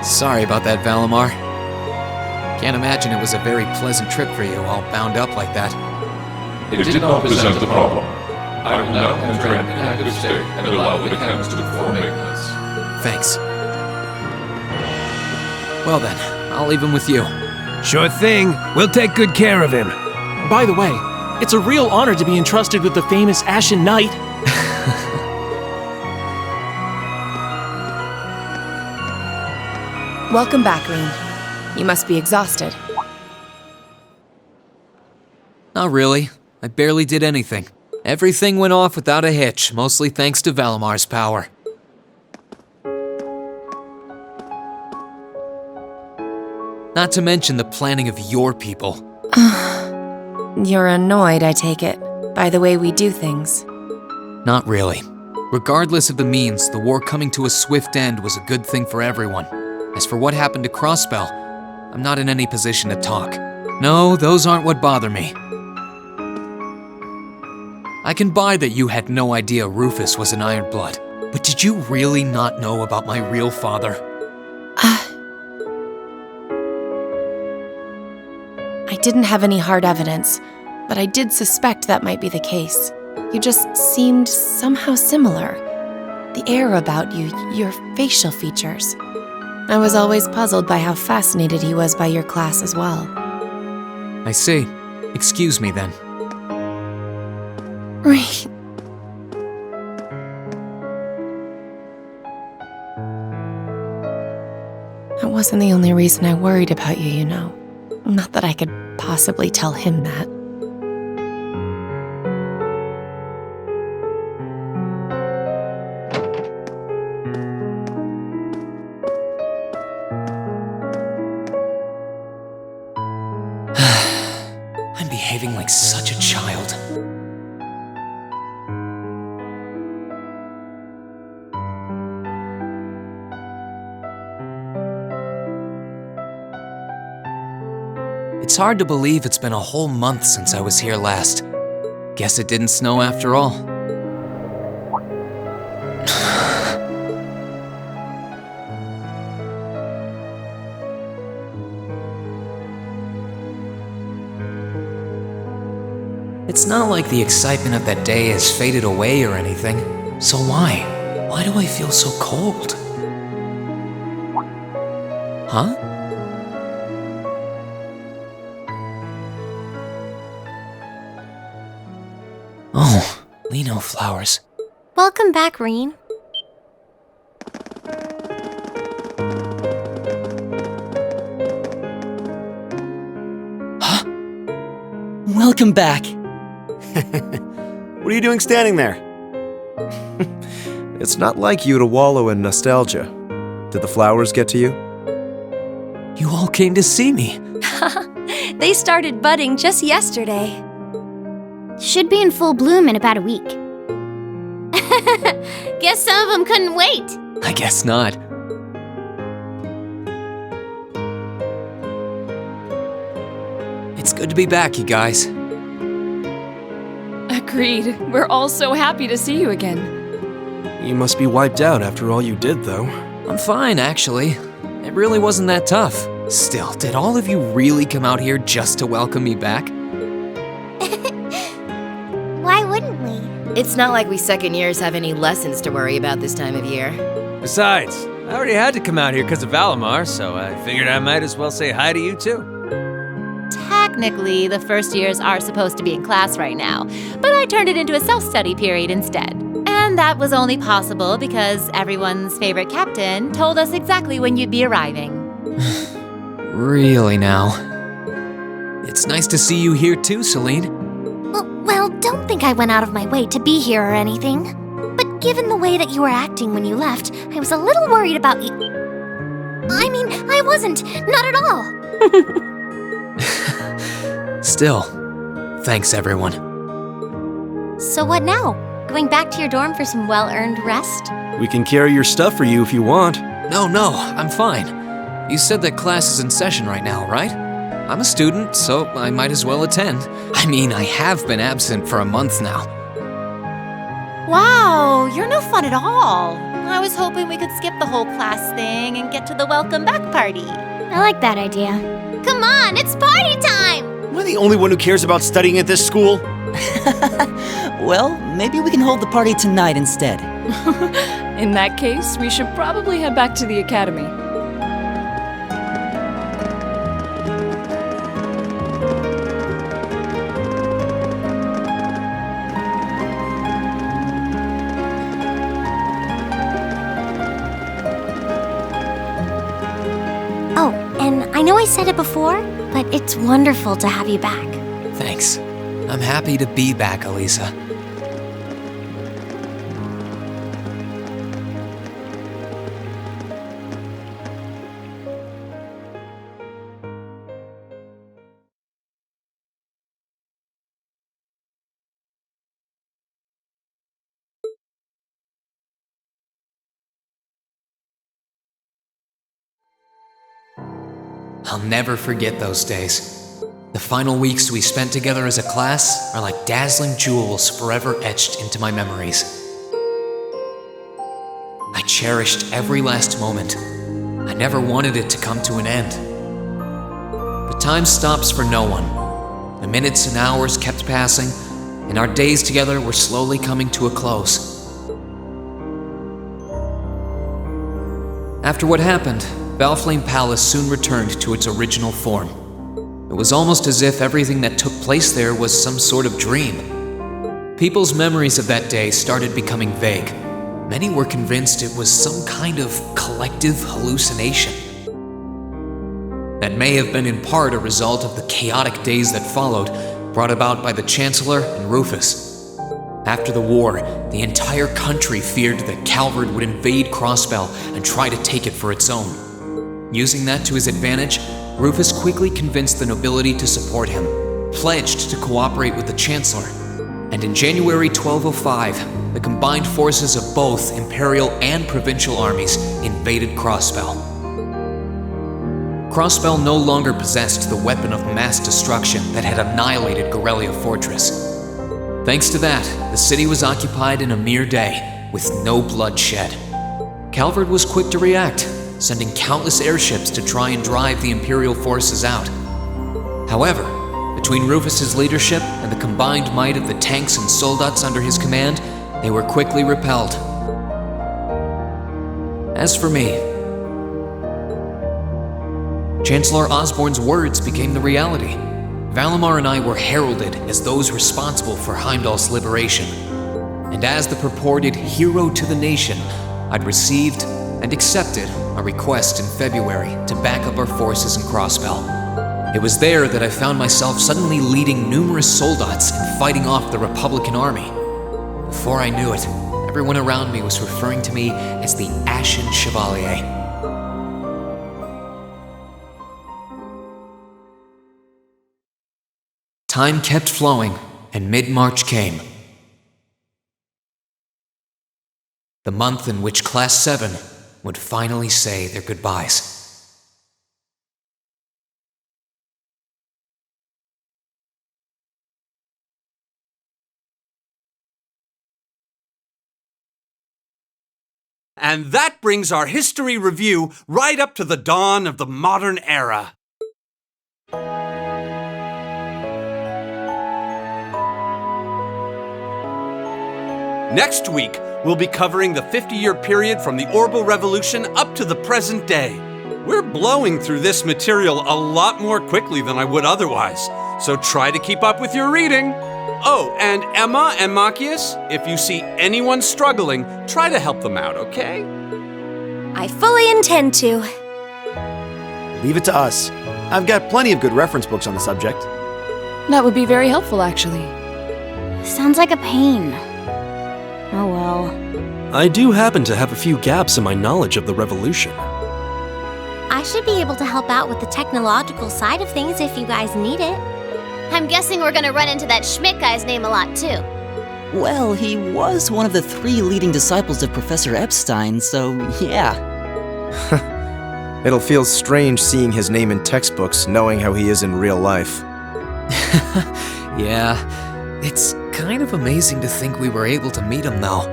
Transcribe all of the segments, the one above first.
Sorry about that, Valimar. Can't imagine it was a very pleasant trip for you, all bound up like that. It did not present a problem. I will now enter an inactive state and allow the mechanics to perform maintenance. Thanks. Well then, I'll leave him with you. Sure thing. We'll take good care of him. By the way, it's a real honor to be entrusted with the famous Ashen Knight. Welcome back, Rean. You must be exhausted. Not really. I barely did anything. Everything went off without a hitch, mostly thanks to Valimar's power. Not to mention the planning of your people. You're annoyed, I take it, by the way we do things. Not really. Regardless of the means, the war coming to a swift end was a good thing for everyone. As for what happened to Crossbell, I'm not in any position to talk. No, those aren't what bother me. I can buy that you had no idea Rufus was an Ironblood, but did you really not know about my real father? I didn't have any hard evidence, but I did suspect that might be the case. You just seemed somehow similar. The air about you, your facial features. I was always puzzled by how fascinated he was by your class as well. I see. Excuse me then. Right. That wasn't the only reason I worried about you, you know. Not that I could possibly tell him that. I'm behaving like such a child. It's hard to believe it's been a whole month since I was here last. Guess it didn't snow after all. It's not like the excitement of that day has faded away or anything. So why? Why do I feel so cold? Huh? Oh, Lino flowers. Welcome back, Rean. Huh? Welcome back. What are you doing standing there? It's not like you to wallow in nostalgia. Did the flowers get to you? You all came to see me. They started budding just yesterday. Should be in full bloom in about a week. Guess some of them couldn't wait. I guess not. It's good to be back, you guys. Agreed. We're all so happy to see you again. You must be wiped out after all you did, though. I'm fine, actually. It really wasn't that tough. Still, did all of you really come out here just to welcome me back? Why wouldn't we? It's not like we second years have any lessons to worry about this time of year. Besides, I already had to come out here because of Valimar, so I figured I might as well say hi to you too. Technically, the first years are supposed to be in class right now, but I turned it into a self-study period instead. And that was only possible because everyone's favorite captain told us exactly when you'd be arriving. Really now? It's nice to see you here too, Celine. Well, don't think I went out of my way to be here or anything. But given the way that you were acting when you left, I was a little worried about you. I mean, I wasn't. Not at all. Still, thanks everyone. So what now? Going back to your dorm for some well-earned rest? We can carry your stuff for you if you want. No, I'm fine. You said that class is in session right now, right? I'm a student, so I might as well attend. I mean, I have been absent for a month now. Wow, you're no fun at all. I was hoping we could skip the whole class thing and get to the welcome back party. I like that idea. Come on, it's party time! Am I the only one who cares about studying at this school? Well, maybe we can hold the party tonight instead. In that case, we should probably head back to the academy. Oh, and I know I said it before, but it's wonderful to have you back. Thanks. I'm happy to be back, Elisa. I'll never forget those days. The final weeks we spent together as a class are like dazzling jewels forever etched into my memories. I cherished every last moment. I never wanted it to come to an end. But time stops for no one. The minutes and hours kept passing, and our days together were slowly coming to a close. After what happened, Valflame Palace soon returned to its original form. It was almost as if everything that took place there was some sort of dream. People's memories of that day started becoming vague. Many were convinced it was some kind of collective hallucination. That may have been in part a result of the chaotic days that followed, brought about by the Chancellor and Rufus. After the war, the entire country feared that Calvard would invade Crossbell and try to take it for its own. Using that to his advantage, Rufus quickly convinced the nobility to support him, pledged to cooperate with the Chancellor, and in January 1205, the combined forces of both Imperial and Provincial armies invaded Crossbell. Crossbell no longer possessed the weapon of mass destruction that had annihilated Gorelia Fortress. Thanks to that, the city was occupied in a mere day, with no blood shed. Calvard was quick to react, sending countless airships to try and drive the Imperial forces out. However, between Rufus's leadership and the combined might of the tanks and soldats under his command, they were quickly repelled. As for me, Chancellor Osborne's words became the reality. Valimar and I were heralded as those responsible for Heimdall's liberation. And as the purported hero to the nation, I'd received and accepted a request in February to back up our forces in Crossbell. It was there that I found myself suddenly leading numerous soldats and fighting off the Republican army. Before I knew it, everyone around me was referring to me as the Ashen Chevalier. Time kept flowing, and mid-March came. The month in which Class 7 would finally say their goodbyes. And that brings our history review right up to the dawn of the modern era. Next week, we'll be covering the 50-year period from the Orbital Revolution up to the present day. We're blowing through this material a lot more quickly than I would otherwise, so try to keep up with your reading. Oh, and Emma and Machias, if you see anyone struggling, try to help them out, okay? I fully intend to. Leave it to us. I've got plenty of good reference books on the subject. That would be very helpful, actually. Sounds like a pain. Oh well. I do happen to have a few gaps in my knowledge of the Revolution. I should be able to help out with the technological side of things if you guys need it. I'm guessing we're gonna run into that Schmidt guy's name a lot too. Well, he was one of the 3 leading disciples of Professor Epstein, so yeah. It'll feel strange seeing his name in textbooks, knowing how he is in real life. Yeah, it's kind of amazing to think we were able to meet him, though.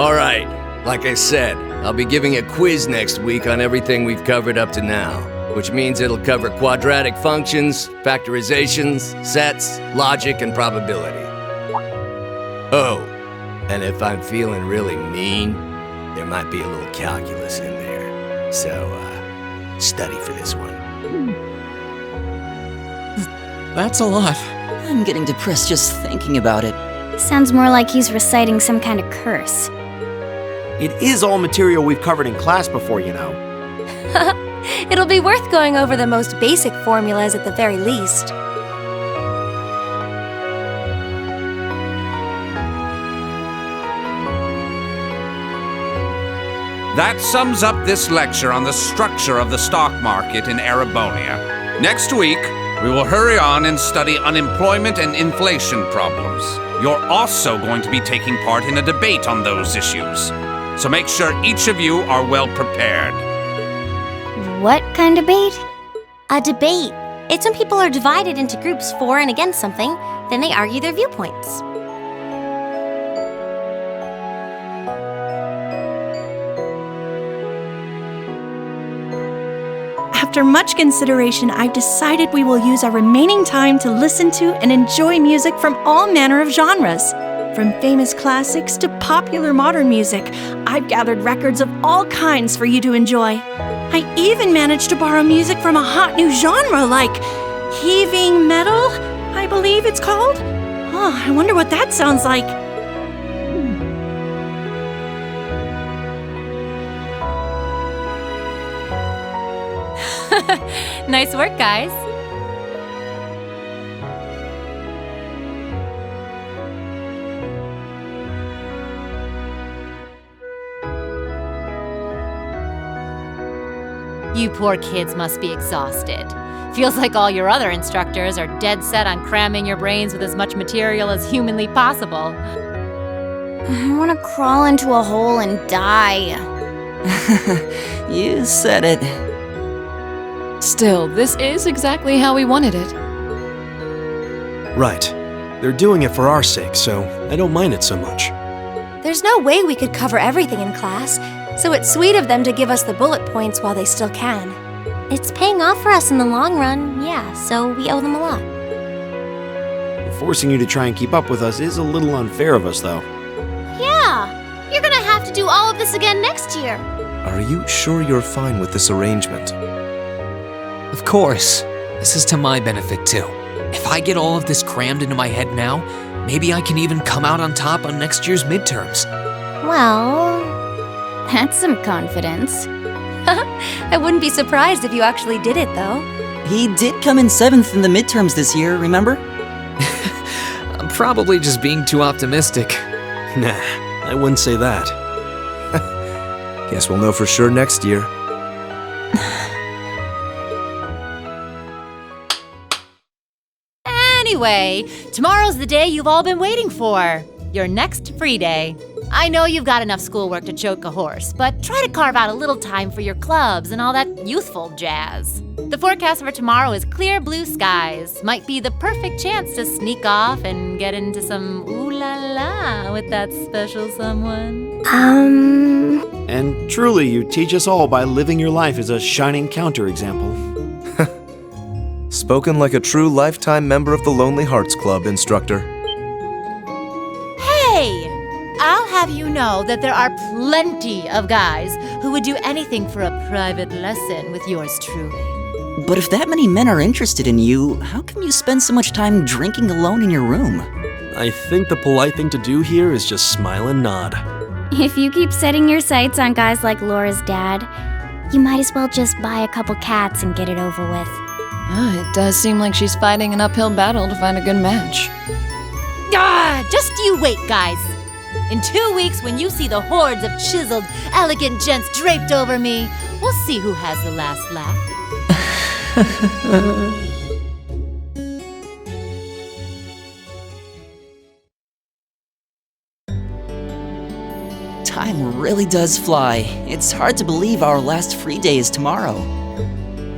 Alright, like I said, I'll be giving a quiz next week on everything we've covered up to now, which means it'll cover quadratic functions, factorizations, sets, logic, and probability. Oh, and if I'm feeling really mean, there might be a little calculus in there. So, study for this one. That's a lot. I'm getting depressed just thinking about it. Sounds more like he's reciting some kind of curse. It is all material we've covered in class before, you know. It'll be worth going over the most basic formulas at the very least. That sums up this lecture on the structure of the stock market in Erebonia. Next week, we will hurry on and study unemployment and inflation problems. You're also going to be taking part in a debate on those issues. So make sure each of you are well prepared. What kind of debate? A debate. It's when people are divided into groups for and against something, then they argue their viewpoints. After much consideration, I've decided we will use our remaining time to listen to and enjoy music from all manner of genres. From famous classics to popular modern music, I've gathered records of all kinds for you to enjoy. I even managed to borrow music from a hot new genre like heaving metal, I believe it's called. Oh, I wonder what that sounds like. Nice work, guys. You poor kids must be exhausted. Feels like all your other instructors are dead set on cramming your brains with as much material as humanly possible. I want to crawl into a hole and die. You said it. Still, this is exactly how we wanted it. Right. They're doing it for our sake, so I don't mind it so much. There's no way we could cover everything in class, so it's sweet of them to give us the bullet points while they still can. It's paying off for us in the long run, yeah, so we owe them a lot. Forcing you to try and keep up with us is a little unfair of us, though. Yeah, you're gonna have to do all of this again next year. Are you sure you're fine with this arrangement? Of course. This is to my benefit, too. If I get all of this crammed into my head now, maybe I can even come out on top on next year's midterms. Well, that's some confidence. I wouldn't be surprised if you actually did it, though. He did come in 7th in the midterms this year, remember? I'm probably just being too optimistic. Nah, I wouldn't say that. Guess we'll know for sure next year. Anyway, tomorrow's the day you've all been waiting for. Your next free day. I know you've got enough schoolwork to choke a horse, but try to carve out a little time for your clubs and all that youthful jazz. The forecast for tomorrow is clear blue skies. Might be the perfect chance to sneak off and get into some ooh la la with that special someone. And truly, you teach us all by living your life as a shining counterexample. Spoken like a true lifetime member of the Lonely Hearts Club, instructor. Hey! I'll have you know that there are plenty of guys who would do anything for a private lesson with yours truly. But if that many men are interested in you, how come you spend so much time drinking alone in your room? I think the polite thing to do here is just smile and nod. If you keep setting your sights on guys like Laura's dad, you might as well just buy a couple cats and get it over with. It does seem like she's fighting an uphill battle to find a good match. Just you wait, guys. In 2 weeks, when you see the hordes of chiseled, elegant gents draped over me, we'll see who has the last laugh. Time really does fly. It's hard to believe our last free day is tomorrow.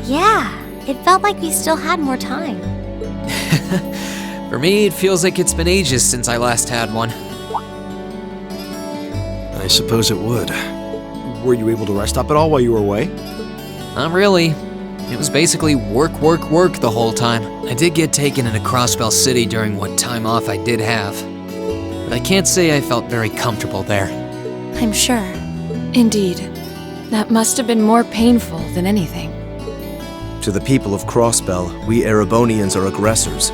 Yeah, it felt like we still had more time. For me, it feels like it's been ages since I last had one. I suppose it would. Were you able to rest up at all while you were away? Not really. It was basically work, work, work the whole time. I did get taken into Crossbell City during what time off I did have, but I can't say I felt very comfortable there. I'm sure. Indeed. That must have been more painful than anything. To the people of Crossbell, we Erebonians are aggressors.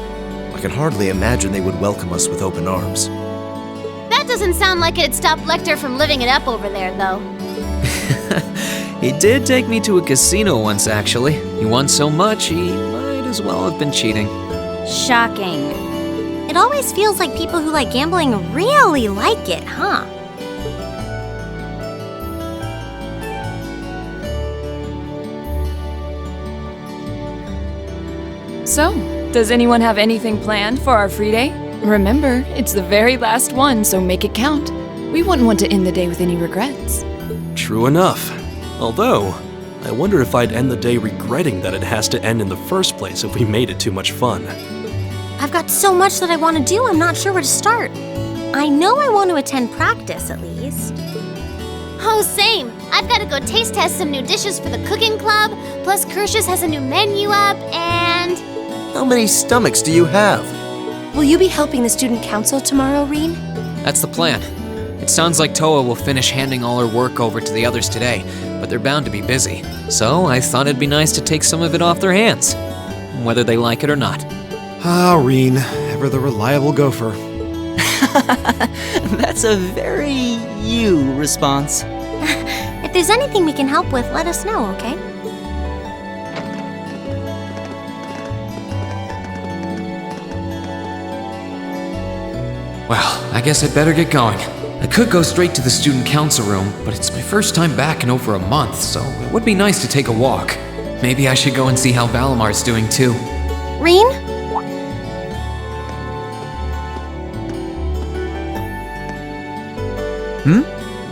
I can hardly imagine they would welcome us with open arms. That doesn't sound like it'd stop Lecter from living it up over there, though. He did take me to a casino once, actually. He won so much, he might as well have been cheating. Shocking. It always feels like people who like gambling really like it, huh? So, does anyone have anything planned for our free day? Remember, it's the very last one, so make it count. We wouldn't want to end the day with any regrets. True enough. Although, I wonder if I'd end the day regretting that it has to end in the first place if we made it too much fun. I've got so much that I want to do, I'm not sure where to start. I know I want to attend practice, at least. Oh, same. I've got to go taste test some new dishes for the cooking club, plus Kershus has a new menu up, and... How many stomachs do you have? Will you be helping the student council tomorrow, Reen? That's the plan. It sounds like Toa will finish handing all her work over to the others today, but they're bound to be busy. So I thought it'd be nice to take some of it off their hands, whether they like it or not. Ah, Reen, ever the reliable gopher. That's a very you response. If there's anything we can help with, let us know, okay? Well, I guess I'd better get going. I could go straight to the student council room, but it's my first time back in over a month, so it would be nice to take a walk. Maybe I should go and see how Valamar's doing too. Reen?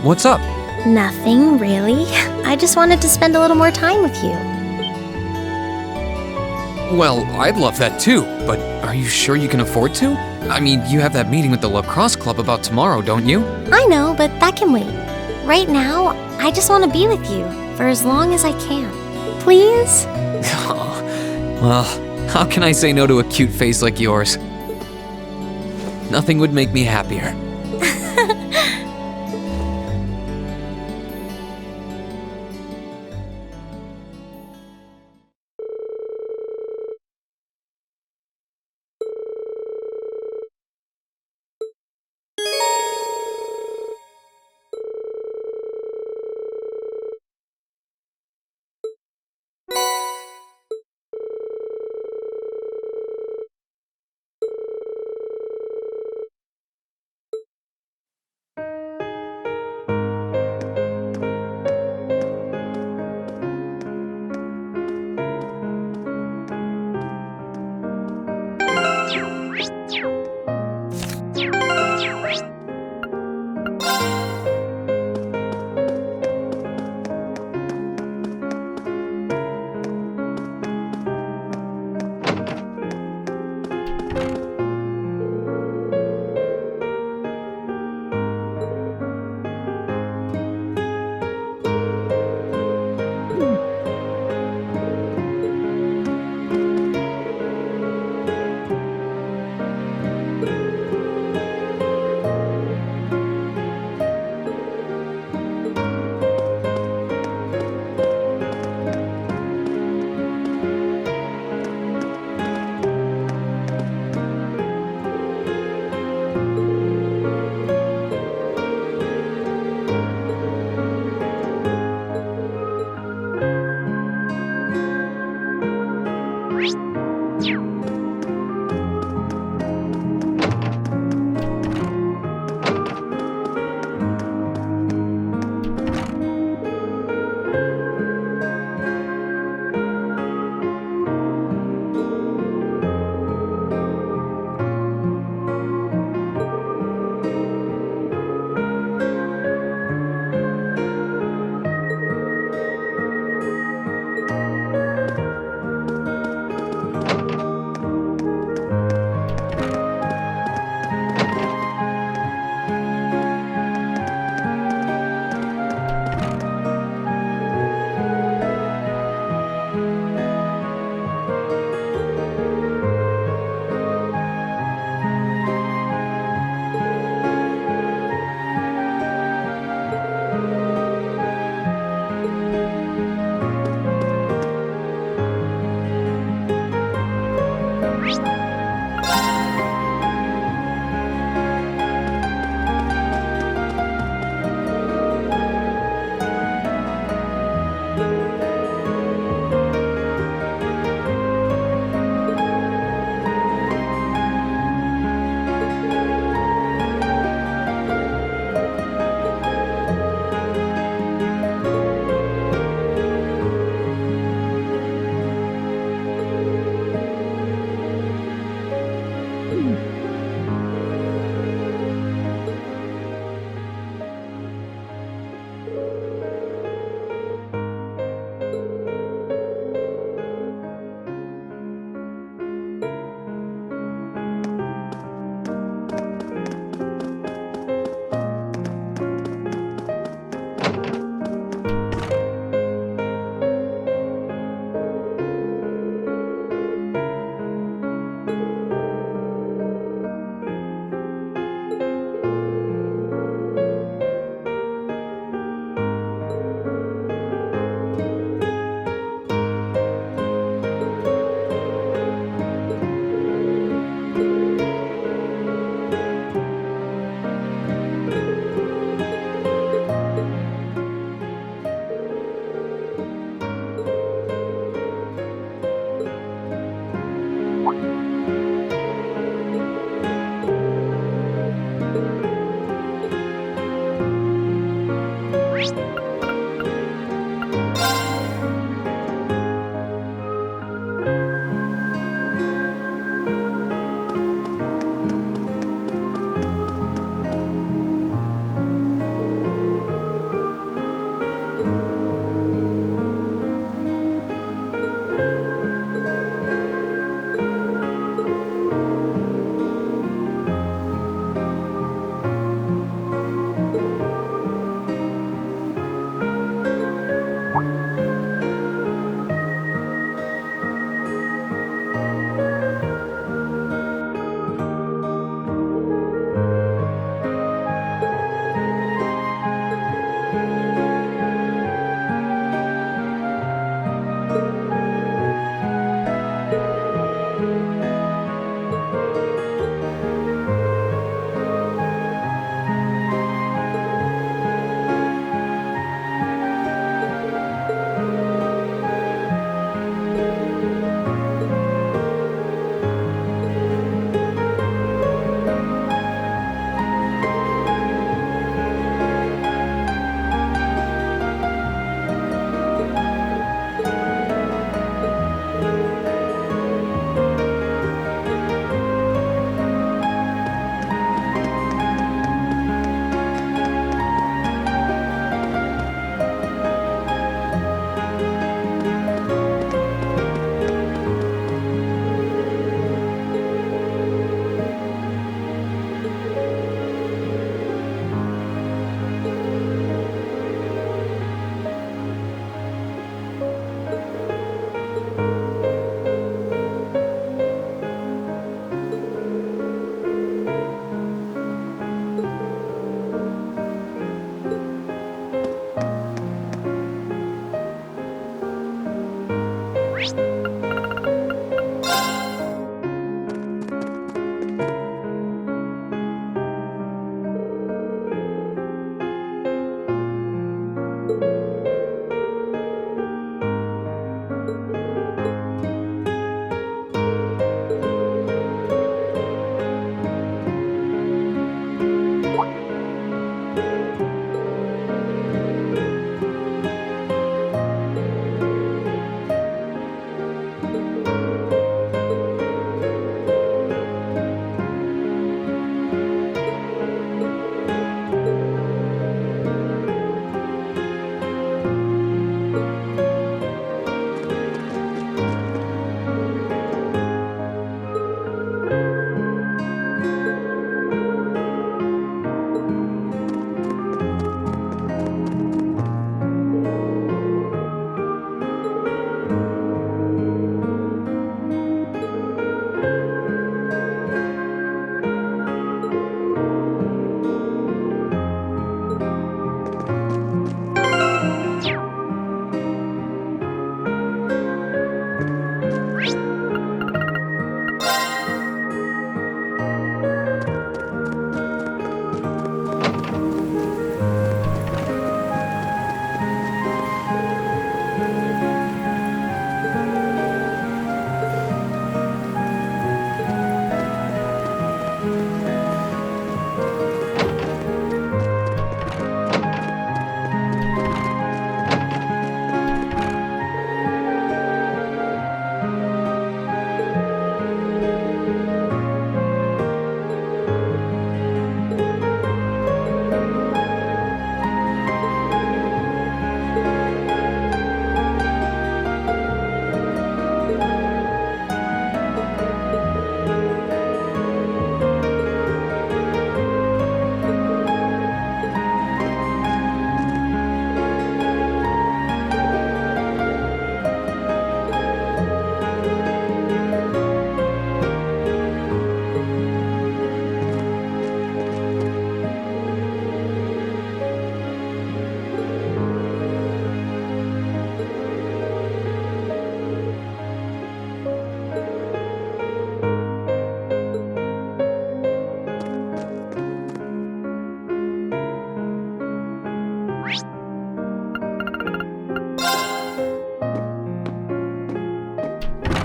What's up? Nothing, really. I just wanted to spend a little more time with you. Well, I'd love that too, but are you sure you can afford to? I mean, you have that meeting with the lacrosse club about tomorrow, don't you? I know, but that can wait. Right now, I just want to be with you for as long as I can. Please? Well, how can I say no to a cute face like yours? Nothing would make me happier.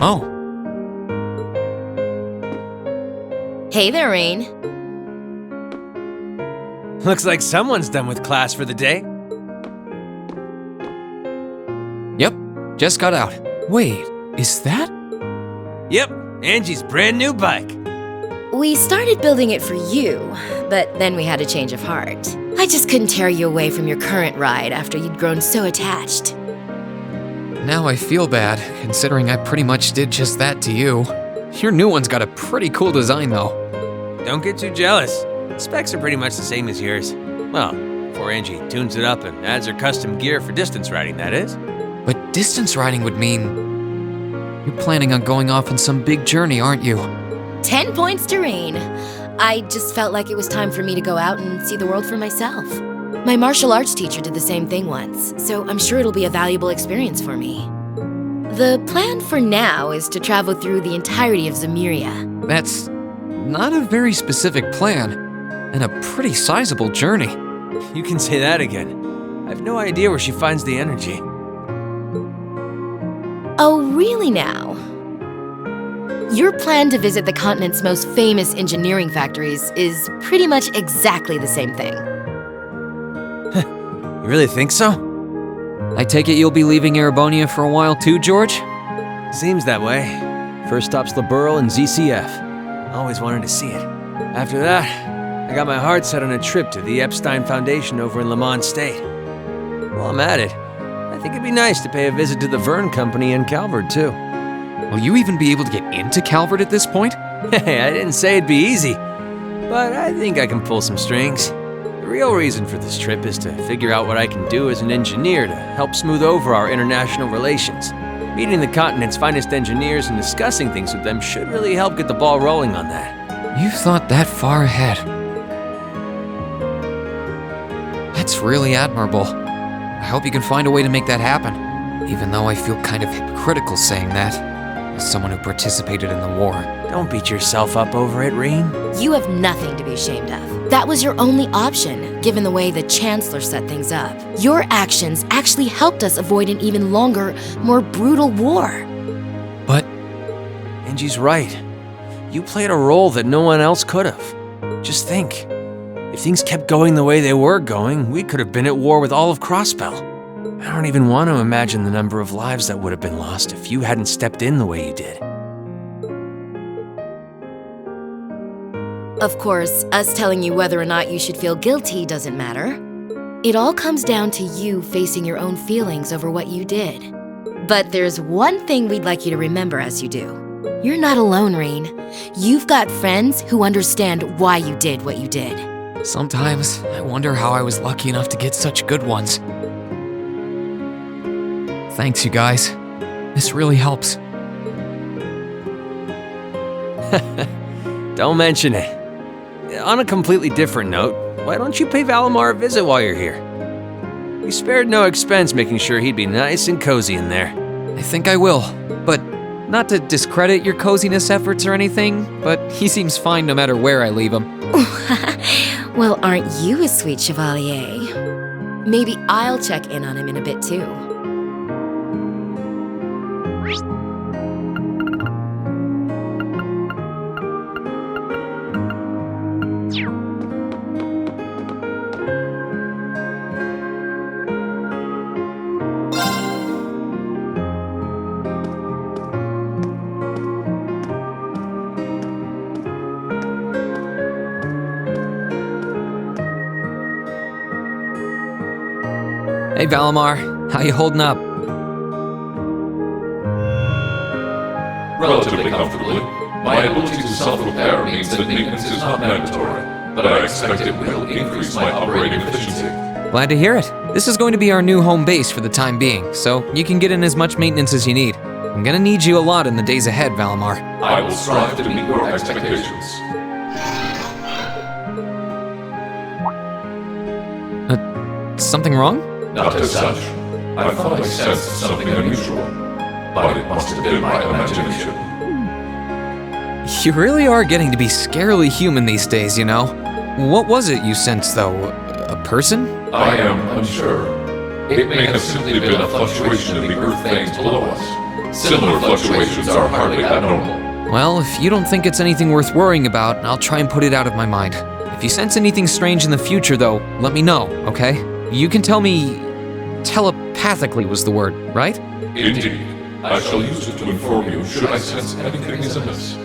Oh, Hey there, Rain. Looks like someone's done with class for the day. yep, just got out. Wait, is that? Yep, Angie's brand new bike. We started building it for you, but then we had a change of heart. I just couldn't tear you away from your current ride after you'd grown so attached. Now I feel bad, considering I pretty much did just that to you. Your new one's got a pretty cool design, though. Don't get too jealous. Specs are pretty much the same as yours. Well, before Angie tunes it up and adds her custom gear for distance riding, that is. But distance riding would mean you're planning on going off on some big journey, aren't you? 10 points to Rain. I just felt like it was time for me to go out and see the world for myself. My martial arts teacher did the same thing once, so I'm sure it'll be a valuable experience for me. The plan for now is to travel through the entirety of Zemuria. That's not a very specific plan, and a pretty sizable journey. You can say that again. I have no idea where she finds the energy. Oh, really now? Your plan to visit the continent's most famous engineering factories is pretty much exactly the same thing. You really think so? I take it you'll be leaving Erebonia for a while too, George? Seems that way. First stop's the Burl and ZCF. Always wanted to see it. After that, I got my heart set on a trip to the Epstein Foundation over in Lamont State. While I'm at it, I think it'd be nice to pay a visit to the Verne Company in Calvert, too. Will you even be able to get into Calvert at this point? Hey, I didn't say it'd be easy, but I think I can pull some strings. The real reason for this trip is to figure out what I can do as an engineer to help smooth over our international relations. Meeting the continent's finest engineers and discussing things with them should really help get the ball rolling on that. You've thought that far ahead. That's really admirable. I hope you can find a way to make that happen, even though I feel kind of hypocritical saying that, as someone who participated in the war. Don't beat yourself up over it, Rain. You have nothing to be ashamed of. That was your only option, given the way the Chancellor set things up. Your actions actually helped us avoid an even longer, more brutal war. But Angie's right. You played a role that no one else could have. Just think, if things kept going the way they were going, we could have been at war with all of Crosspell. I don't even want to imagine the number of lives that would have been lost if you hadn't stepped in the way you did. Of course, us telling you whether or not you should feel guilty doesn't matter. It all comes down to you facing your own feelings over what you did. But there's one thing we'd like you to remember as you do. You're not alone, Rain. You've got friends who understand why you did what you did. Sometimes I wonder how I was lucky enough to get such good ones. Thanks, you guys. This really helps. Don't mention it. On a completely different note, why don't you pay Valimar a visit while you're here? We spared no expense making sure he'd be nice and cozy in there. I think I will, but not to discredit your coziness efforts or anything, but he seems fine no matter where I leave him. Well, aren't you a sweet chevalier? Maybe I'll check in on him in a bit too. Hey Valimar, how you holding up? Relatively comfortably. My ability to self-repair means that maintenance is not mandatory, but I expect it will increase my operating efficiency. Glad to hear it. This is going to be our new home base for the time being, so you can get in as much maintenance as you need. I'm gonna need you a lot in the days ahead, Valimar. I will strive to meet your expectations. Something wrong? Not as such. I thought I sensed something unusual, but it must have been my imagination. You really are getting to be scarily human these days, you know. What was it you sensed, though? A person? I am unsure. It may have simply been a fluctuation of the earth veins below us. Similar fluctuations are hardly abnormal. Well, if you don't think it's anything worth worrying about, I'll try and put it out of my mind. If you sense anything strange in the future, though, let me know, okay? You can tell me telepathically was the word, right? Indeed. I shall use it to inform you should I sense anything is amiss.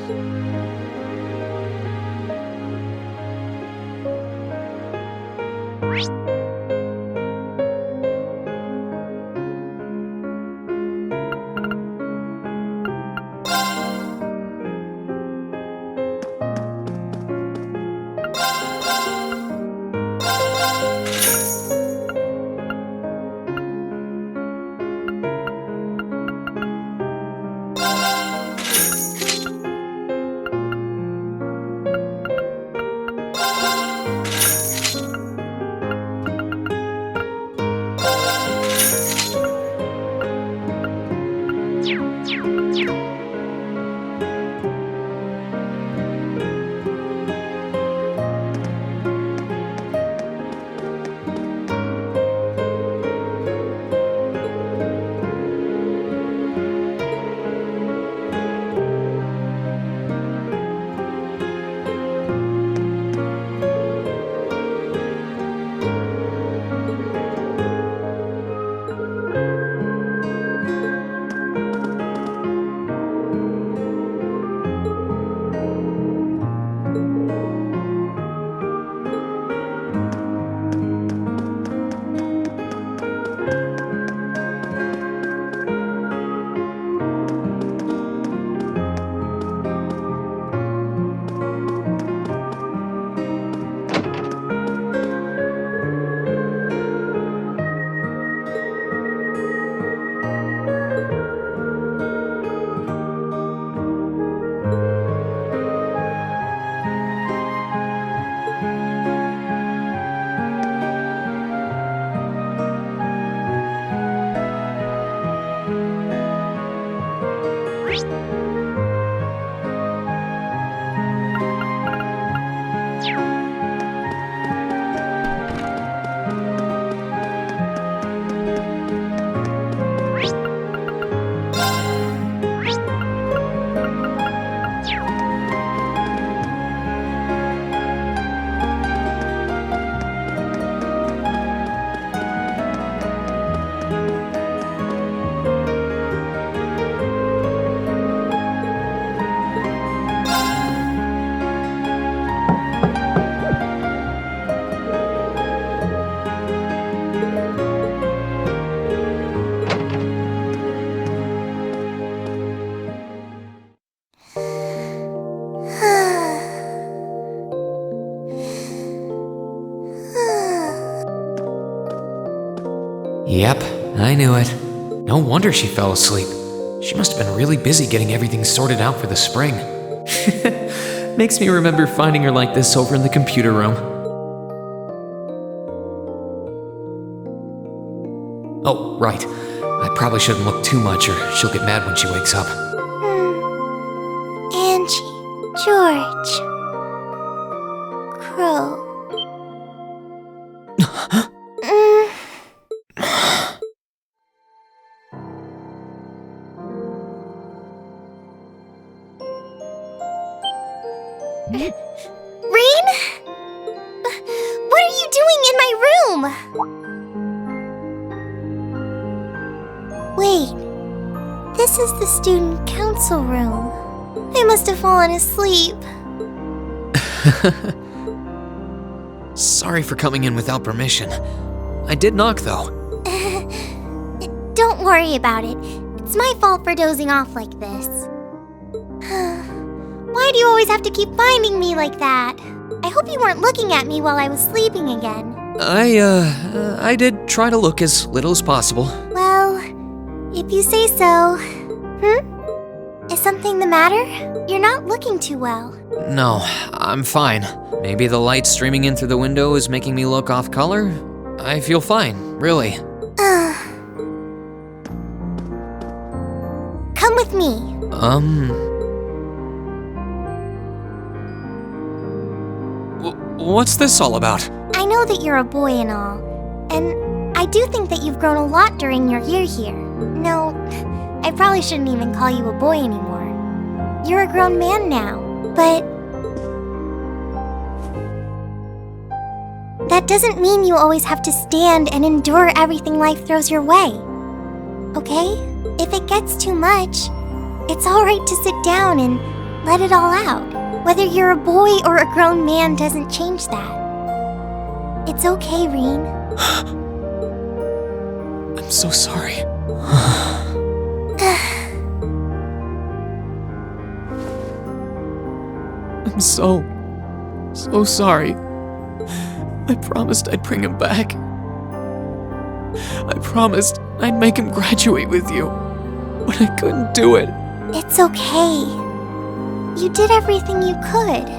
Yep, I knew it. No wonder she fell asleep. She must have been really busy getting everything sorted out for the spring. Makes me remember finding her like this over in the computer room. Oh, right. I probably shouldn't look too much or she'll get mad when she wakes up. Angie, George, Crow. Rain? What are you doing in my room? Wait, this is the student council room. I must have fallen asleep. Sorry for coming in without permission. I did knock, though. Don't worry about it. It's my fault for dozing off like this. Why do you always have to keep finding me like that? I hope you weren't looking at me while I was sleeping again. I did try to look as little as possible. Well, if you say so. Is something the matter? You're not looking too well. No, I'm fine. Maybe the light streaming in through the window is making me look off color? I feel fine, really. Come with me. What's this all about? I know that you're a boy and all, and I do think that you've grown a lot during your year here. No, I probably shouldn't even call you a boy anymore. You're a grown man now, but that doesn't mean you always have to stand and endure everything life throws your way. Okay? If it gets too much, it's alright to sit down and let it all out. Whether you're a boy or a grown man doesn't change that. It's okay, Reen. I'm so sorry. I'm so sorry. I promised I'd bring him back. I promised I'd make him graduate with you, but I couldn't do it. It's okay. You did everything you could.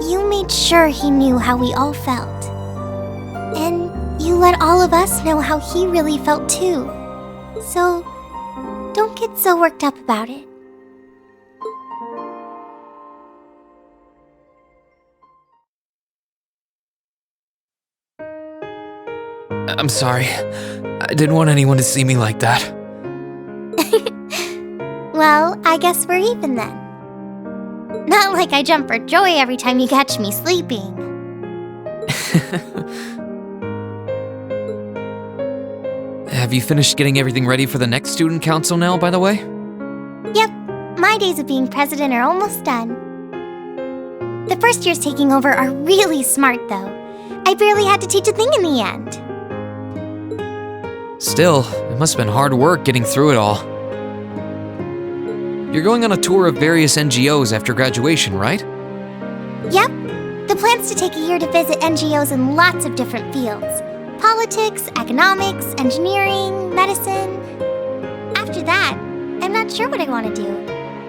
You made sure he knew how we all felt. And you let all of us know how he really felt too. So, don't get so worked up about it. I'm sorry. I didn't want anyone to see me like that. Well, I guess we're even then. Not like I jump for joy every time you catch me sleeping. Have you finished getting everything ready for the next student council now, by the way? Yep, my days of being president are almost done. The first years taking over are really smart, though. I barely had to teach a thing in the end. Still, it must have been hard work getting through it all. You're going on a tour of various NGOs after graduation, right? Yep. The plan's to take a year to visit NGOs in lots of different fields. Politics, economics, engineering, medicine. After that, I'm not sure what I want to do.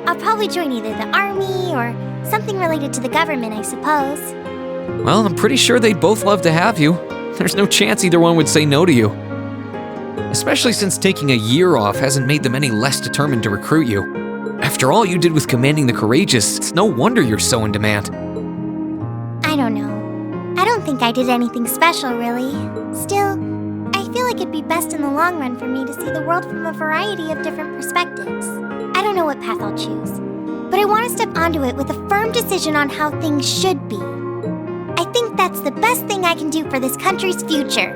I'll probably join either the army or something related to the government, I suppose. Well, I'm pretty sure they'd both love to have you. There's no chance either one would say no to you. Especially since taking a year off hasn't made them any less determined to recruit you. After all you did with commanding the courageous, it's no wonder you're so in demand. I don't know. I don't think I did anything special, really. Still, I feel like it'd be best in the long run for me to see the world from a variety of different perspectives. I don't know what path I'll choose, but I want to step onto it with a firm decision on how things should be. I think that's the best thing I can do for this country's future.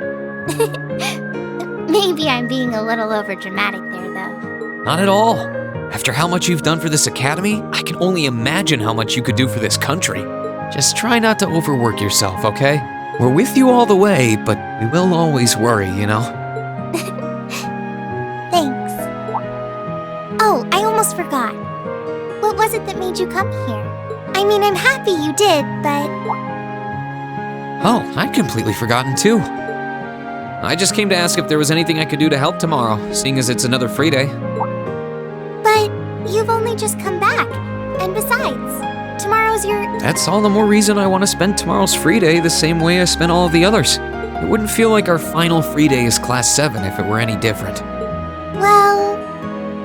Maybe I'm being a little overdramatic there, though. Not at all. After how much you've done for this academy, I can only imagine how much you could do for this country. Just try not to overwork yourself, okay? We're with you all the way, but we will always worry, you know? Thanks. Oh, I almost forgot. What was it that made you come here? I mean, I'm happy you did, but... Oh, I'd completely forgotten too. I just came to ask if there was anything I could do to help tomorrow, seeing as it's another free day. But you've only just come back. And besides, tomorrow's your... That's all the more reason I want to spend tomorrow's free day the same way I spent all of the others. It wouldn't feel like our final free day is Class 7 if it were any different. Well,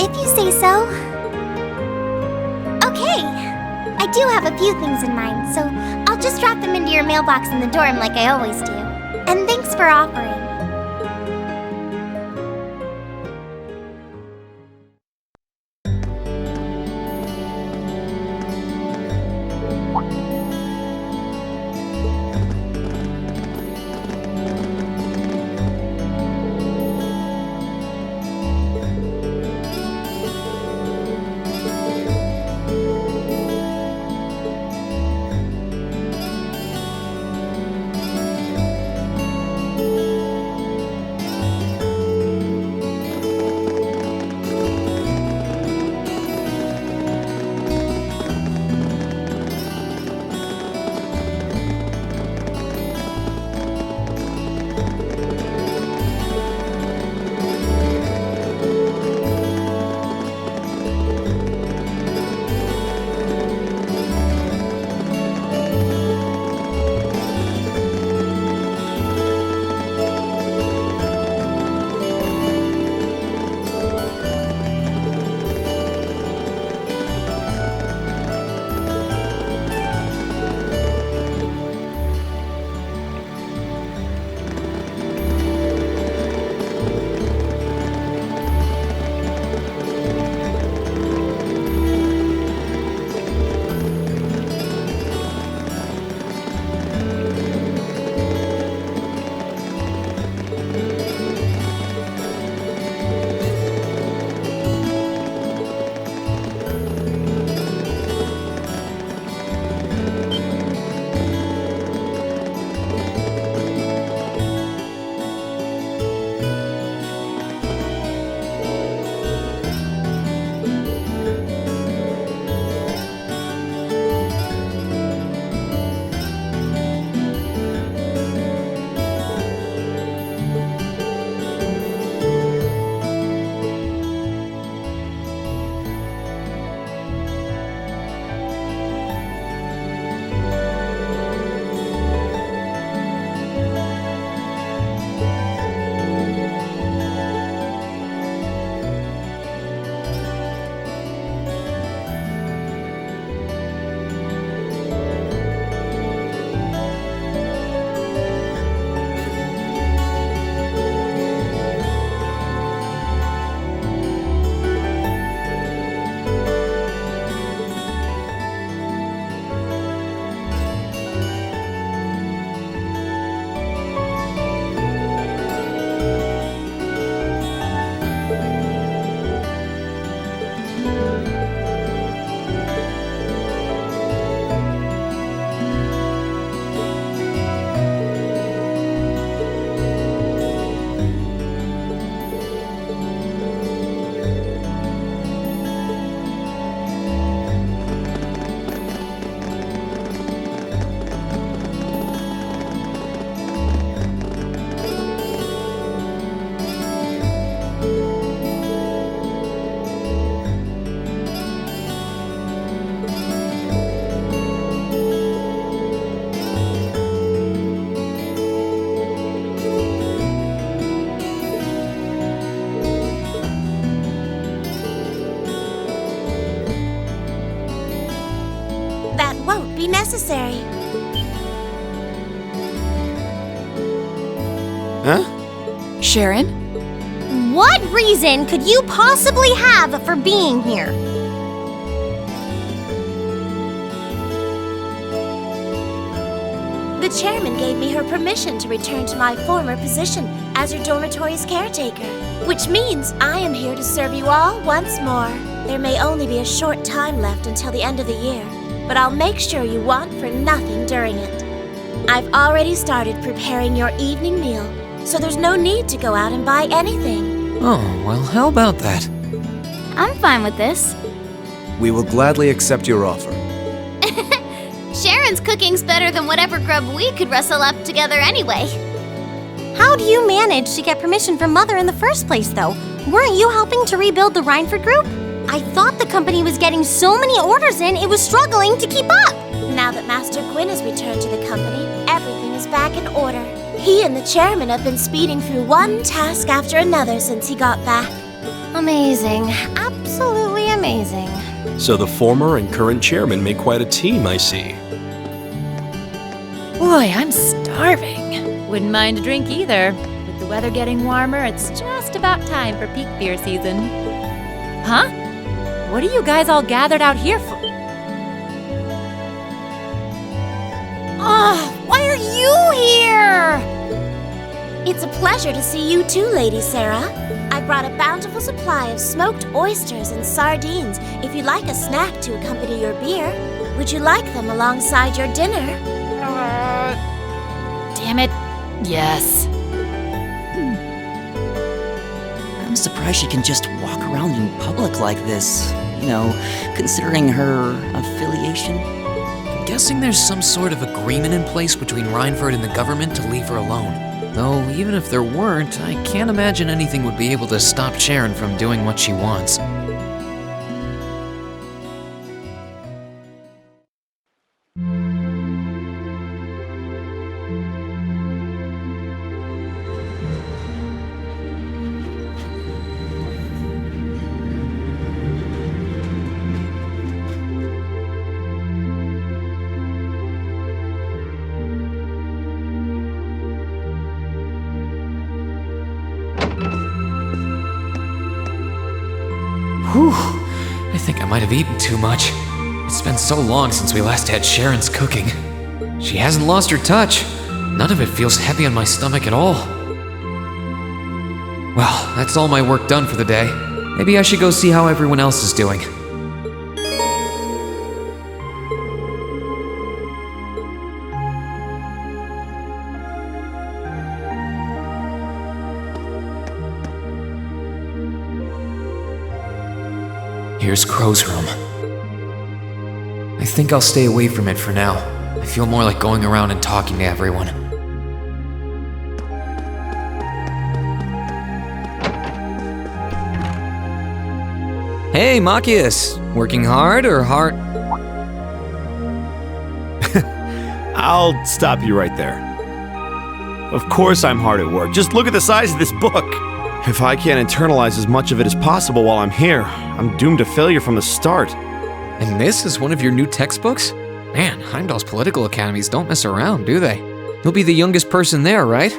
if you say so. Okay. I do have a few things in mind, so I'll just drop them into your mailbox in the dorm like I always do. And thanks for offering. necessary. Huh? Sharon? What reason could you possibly have for being here? The chairman gave me her permission to return to my former position as your dormitory's caretaker, which means I am here to serve you all once more. There may only be a short time left until the end of the year, but I'll make sure you want for nothing during it. I've already started preparing your evening meal, so there's no need to go out and buy anything. Oh, well, how about that? I'm fine with this. We will gladly accept your offer. Sharon's cooking's better than whatever grub we could rustle up together anyway. How do you manage to get permission from Mother in the first place, though? Weren't you helping to rebuild the Rhineford group? I thought the company was getting so many orders in, it was struggling to keep up. Now that Master Quinn has returned to the company, everything is back in order. He and the chairman have been speeding through one task after another since he got back. Amazing. Absolutely amazing. So the former and current chairman make quite a team, I see. Boy, I'm starving. Wouldn't mind a drink either. With the weather getting warmer, it's just about time for peak beer season. Huh? What are you guys all gathered out here for? Oh, why are you here? It's a pleasure to see you too, Lady Sarah. I brought a bountiful supply of smoked oysters and sardines if you'd like a snack to accompany your beer. Would you like them alongside your dinner? Damn it. Yes. I'm surprised she can just walk around in public like this. You know, considering her affiliation. I'm guessing there's some sort of agreement in place between Rhineford and the government to leave her alone. Though, even if there weren't, I can't imagine anything would be able to stop Sharon from doing what she wants. Whew, I think I might have eaten too much. It's been so long since we last had Sharon's cooking. She hasn't lost her touch. None of it feels heavy on my stomach at all. Well, that's all my work done for the day. Maybe I should go see how everyone else is doing. Here's Crow's room. I think I'll stay away from it for now. I feel more like going around and talking to everyone. Hey, Machias! Working hard or hard? I'll stop you right there. Of course I'm hard at work. Just look at the size of this book. If I can't internalize as much of it as possible while I'm here, I'm doomed to failure from the start. And this is one of your new textbooks? Man, Heimdall's political academies don't mess around, do they? You'll be the youngest person there, right?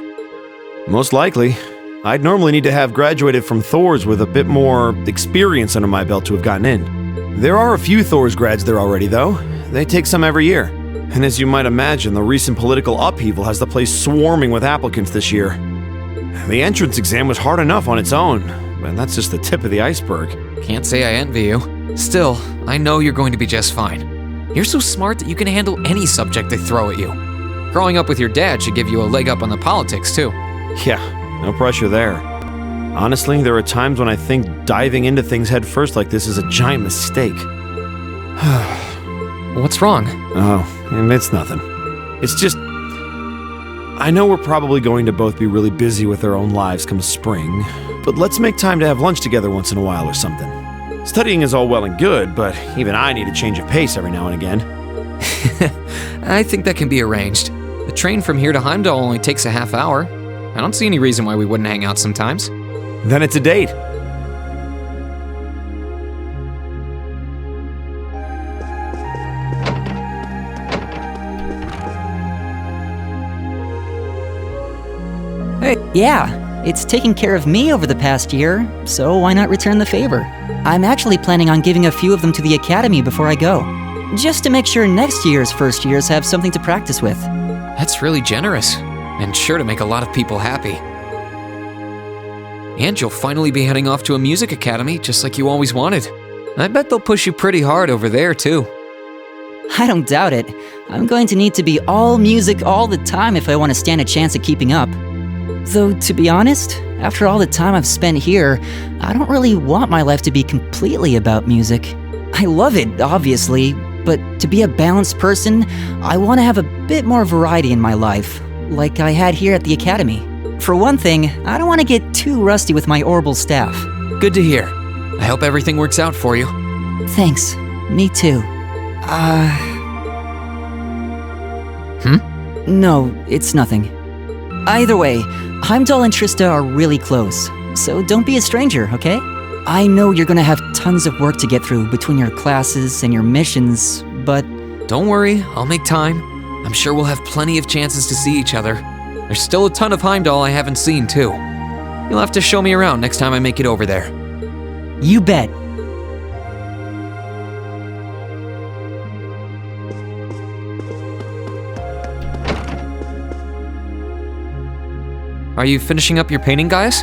Most likely. I'd normally need to have graduated from Thor's with a bit more experience under my belt to have gotten in. There are a few Thor's grads there already, though. They take some every year. And as you might imagine, the recent political upheaval has the place swarming with applicants this year. The entrance exam was hard enough on its own, but that's just the tip of the iceberg. Can't say I envy you. Still, I know you're going to be just fine. You're so smart that you can handle any subject they throw at you. Growing up with your dad should give you a leg up on the politics, too. Yeah, no pressure there. Honestly, there are times when I think diving into things head first like this is a giant mistake. What's wrong? Oh, it's nothing. It's just... I know we're probably going to both be really busy with our own lives come spring, but let's make time to have lunch together once in a while or something. Studying is all well and good, but even I need a change of pace every now and again. I think that can be arranged. The train from here to Heimdall only takes a half hour. I don't see any reason why we wouldn't hang out sometimes. Then it's a date. Yeah, it's taken care of me over the past year, so why not return the favor? I'm actually planning on giving a few of them to the Academy before I go, just to make sure next year's first years have something to practice with. That's really generous, and sure to make a lot of people happy. And you'll finally be heading off to a music academy, just like you always wanted. I bet they'll push you pretty hard over there, too. I don't doubt it. I'm going to need to be all music all the time if I want to stand a chance at keeping up. Though, to be honest, after all the time I've spent here, I don't really want my life to be completely about music. I love it, obviously, but to be a balanced person, I want to have a bit more variety in my life, like I had here at the Academy. For one thing, I don't want to get too rusty with my orbital staff. Good to hear. I hope everything works out for you. Thanks. Me too. No, it's nothing. Either way, Heimdall and Trista are really close, so don't be a stranger, okay? I know you're gonna have tons of work to get through between your classes and your missions, but... Don't worry, I'll make time. I'm sure we'll have plenty of chances to see each other. There's still a ton of Heimdall I haven't seen, too. You'll have to show me around next time I make it over there. You bet. Are you finishing up your painting, guys?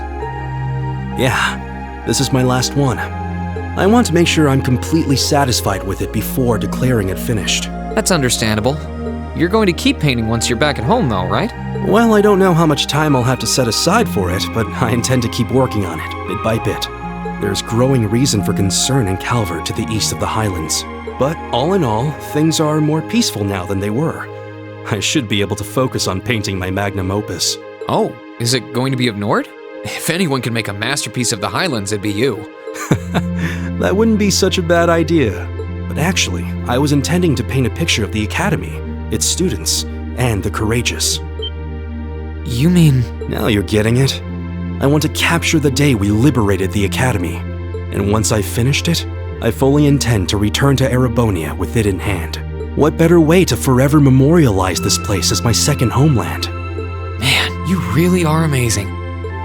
Yeah, this is my last one. I want to make sure I'm completely satisfied with it before declaring it finished. That's understandable. You're going to keep painting once you're back at home, though, right? Well, I don't know how much time I'll have to set aside for it, but I intend to keep working on it, bit by bit. There's growing reason for concern in Calvert to the east of the Highlands. But all in all, things are more peaceful now than they were. I should be able to focus on painting my magnum opus. Oh, is it going to be of Nord? If anyone can make a masterpiece of the Highlands, it'd be you. That wouldn't be such a bad idea. But actually, I was intending to paint a picture of the Academy, its students, and the courageous. You mean... Now you're getting it. I want to capture the day we liberated the Academy. And once I've finished it, I fully intend to return to Erebonia with it in hand. What better way to forever memorialize this place as my second homeland? Man, you really are amazing.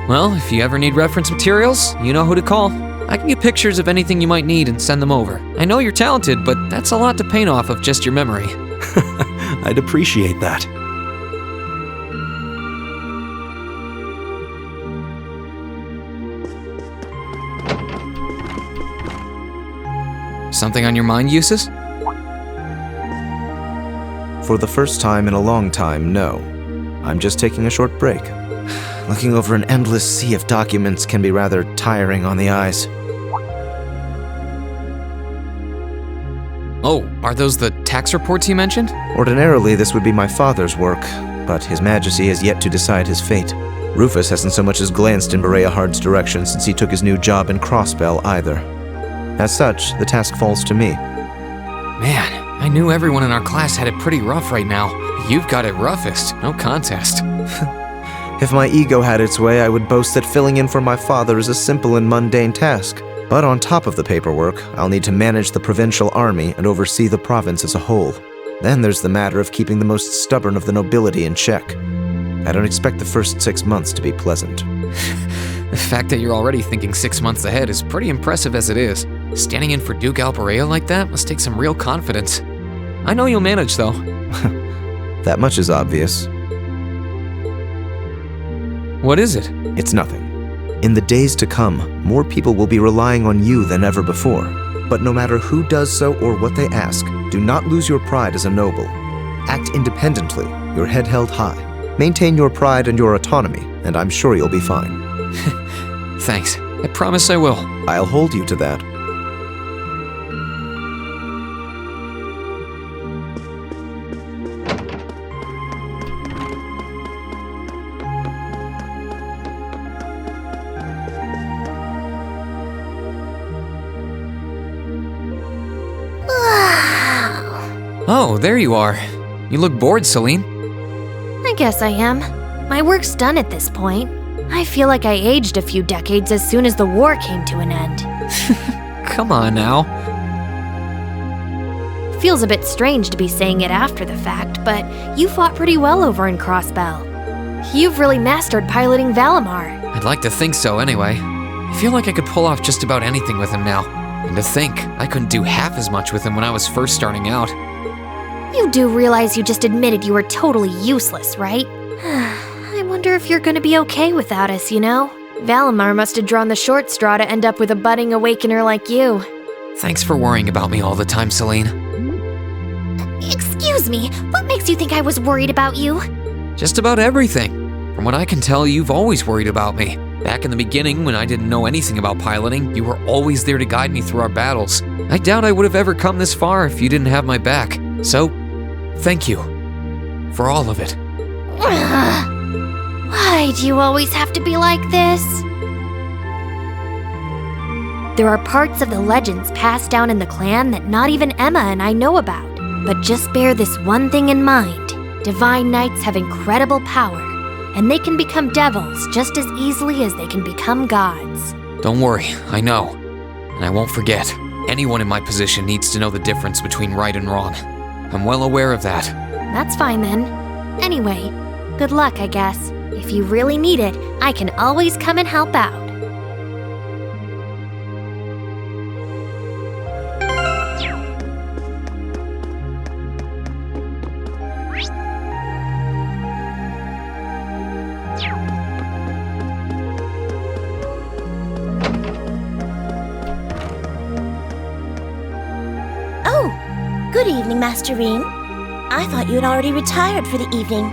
Well, if you ever need reference materials, you know who to call. I can get pictures of anything you might need and send them over. I know you're talented, but that's a lot to paint off of just your memory. I'd appreciate that. Something on your mind, Eustace? For the first time in a long time, no. I'm just taking a short break. Looking over an endless sea of documents can be rather tiring on the eyes. Oh, are those the tax reports you mentioned? Ordinarily, this would be my father's work, but His Majesty has yet to decide his fate. Rufus hasn't so much as glanced in Berea Hard's direction since he took his new job in Crossbell either. As such, the task falls to me. Man, I knew everyone in our class had it pretty rough right now. You've got it roughest, no contest. If my ego had its way, I would boast that filling in for my father is a simple and mundane task. But on top of the paperwork, I'll need to manage the provincial army and oversee the province as a whole. Then there's the matter of keeping the most stubborn of the nobility in check. I don't expect the first 6 months to be pleasant. The fact that you're already thinking 6 months ahead is pretty impressive as it is. Standing in for Duke Alperea like that must take some real confidence. I know you'll manage, though. That much is obvious. What is it? It's nothing. In the days to come, more people will be relying on you than ever before. But no matter who does so or what they ask, do not lose your pride as a noble. Act independently, your head held high. Maintain your pride and your autonomy, and I'm sure you'll be fine. Thanks. I promise I will. I'll hold you to that. Oh, there you are. You look bored, Celine. I guess I am. My work's done at this point. I feel like I aged a few decades as soon as the war came to an end. Come on now. Feels a bit strange to be saying it after the fact, but you fought pretty well over in Crossbell. you've really mastered piloting Valimar. I'd like to think so anyway. I feel like I could pull off just about anything with him now. And to think, I couldn't do half as much with him when I was first starting out. You do realize you just admitted you were totally useless, right? I wonder if you're gonna be okay without us, you know? Valimar must have drawn the short straw to end up with a budding awakener like you. Thanks for worrying about me all the time, Celine. Excuse me, what makes you think I was worried about you? Just about everything. From what I can tell, you've always worried about me. Back in the beginning, when I didn't know anything about piloting, you were always there to guide me through our battles. I doubt I would have ever come this far if you didn't have my back. So, thank you. For all of it. Why do you always have to be like this? There are parts of the legends passed down in the clan that not even Emma and I know about. But just bear this one thing in mind. Divine Knights have incredible power, and they can become devils just as easily as they can become gods. Don't worry, I know. And I won't forget. Anyone in my position needs to know the difference between right and wrong. I'm well aware of that. That's fine then. Anyway, good luck, I guess. If you really need it, I can always come and help out. Good evening, Master Rean. I thought you had already retired for the evening.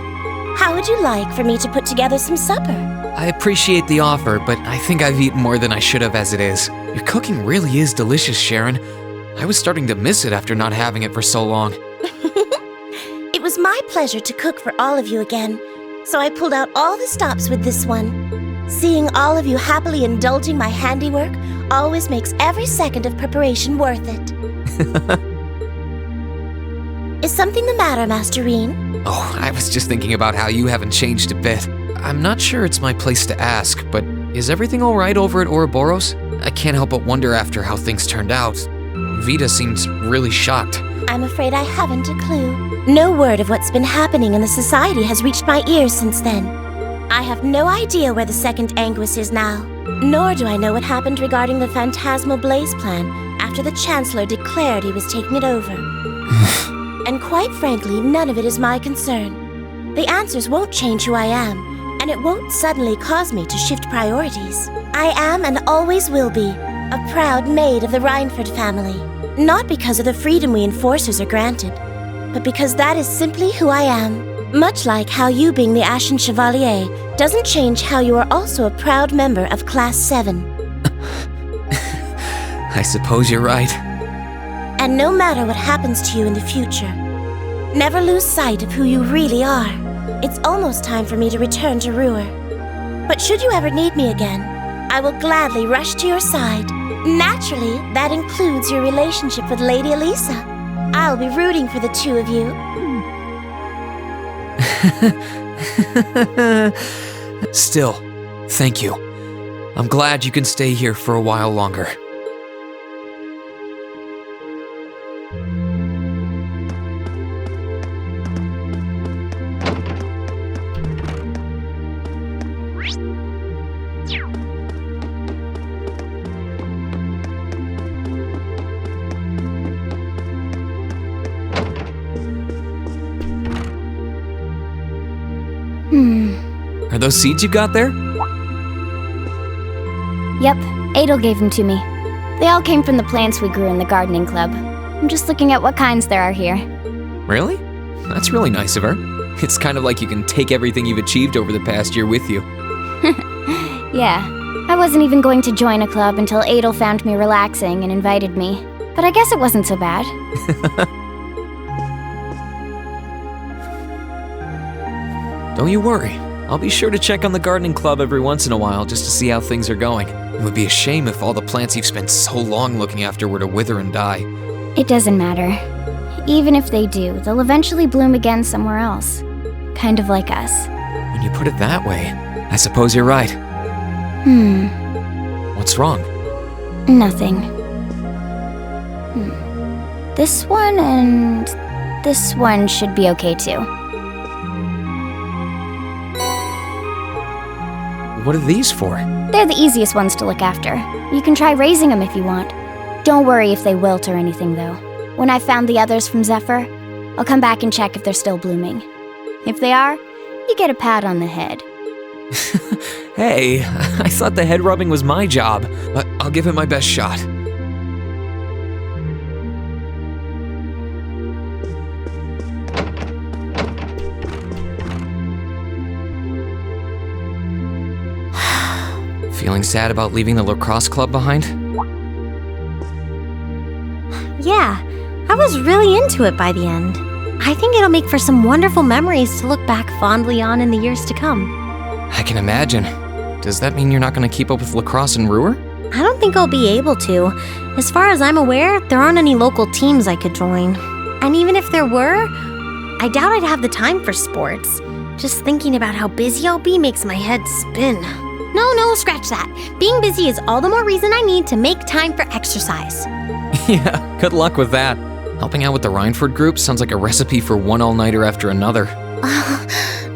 How would you like for me to put together some supper? I appreciate the offer, but I think I've eaten more than I should have as it is. Your cooking really is delicious, Sharon. I was starting to miss it after not having it for so long. It was my pleasure to cook for all of you again, so I pulled out all the stops with this one. Seeing all of you happily indulging my handiwork always makes every second of preparation worth it. Is something the matter, Master Rean? Oh, I was just thinking about how you haven't changed a bit. I'm not sure it's my place to ask, but is everything all right over at Ouroboros? I can't help but wonder after how things turned out. Vita seems really shocked. I'm afraid I haven't a clue. No word of what's been happening in the society has reached my ears since then. I have no idea where the second Anguis is now. Nor do I know what happened regarding the Phantasmal Blaze plan after the Chancellor declared he was taking it over. And quite frankly, none of it is my concern. The answers won't change who I am, and it won't suddenly cause me to shift priorities. I am and always will be a proud maid of the Reinford family. Not because of the freedom we enforcers are granted, but because that is simply who I am. Much like how you being the Ashen Chevalier doesn't change how you are also a proud member of Class 7. I suppose you're right. And no matter what happens to you in the future, never lose sight of who you really are. It's almost time for me to return to Ruhr. But should you ever need me again, I will gladly rush to your side. Naturally, that includes your relationship with Lady Elisa. I'll be rooting for the two of you. Still, thank you. I'm glad you can stay here for a while longer. Are those seeds you got there? Yep, Adel gave them to me. They all came from the plants we grew in the gardening club. I'm just looking at what kinds there are here. Really? That's really nice of her. It's kind of like you can take everything you've achieved over the past year with you. Yeah, I wasn't even going to join a club until Adel found me relaxing and invited me. But I guess it wasn't so bad. Don't you worry. I'll be sure to check on the gardening club every once in a while just to see how things are going. It would be a shame if all the plants you've spent so long looking after were to wither and die. It doesn't matter. Even if they do, they'll eventually bloom again somewhere else. Kind of like us. When you put it that way, I suppose you're right. What's wrong? Nothing. This one and this one should be okay too. What are these for? They're the easiest ones to look after. You can try raising them if you want. Don't worry if they wilt or anything, though. When I've found the others from Zephyr, I'll come back and check if they're still blooming. If they are, you get a pat on the head. Hey, I thought the head rubbing was my job, but I'll give it my best shot. Feeling sad about leaving the lacrosse club behind? Yeah, I was really into it by the end. I think it'll make for some wonderful memories to look back fondly on in the years to come. I can imagine. Does that mean you're not going to keep up with lacrosse and Ruhr? I don't think I'll be able to. As far as I'm aware, there aren't any local teams I could join. And even if there were, I doubt I'd have the time for sports. Just thinking about how busy I'll be makes my head spin. No, scratch that. Being busy is all the more reason I need to make time for exercise. Yeah, good luck with that. Helping out with the Rhineford group sounds like a recipe for one all-nighter after another.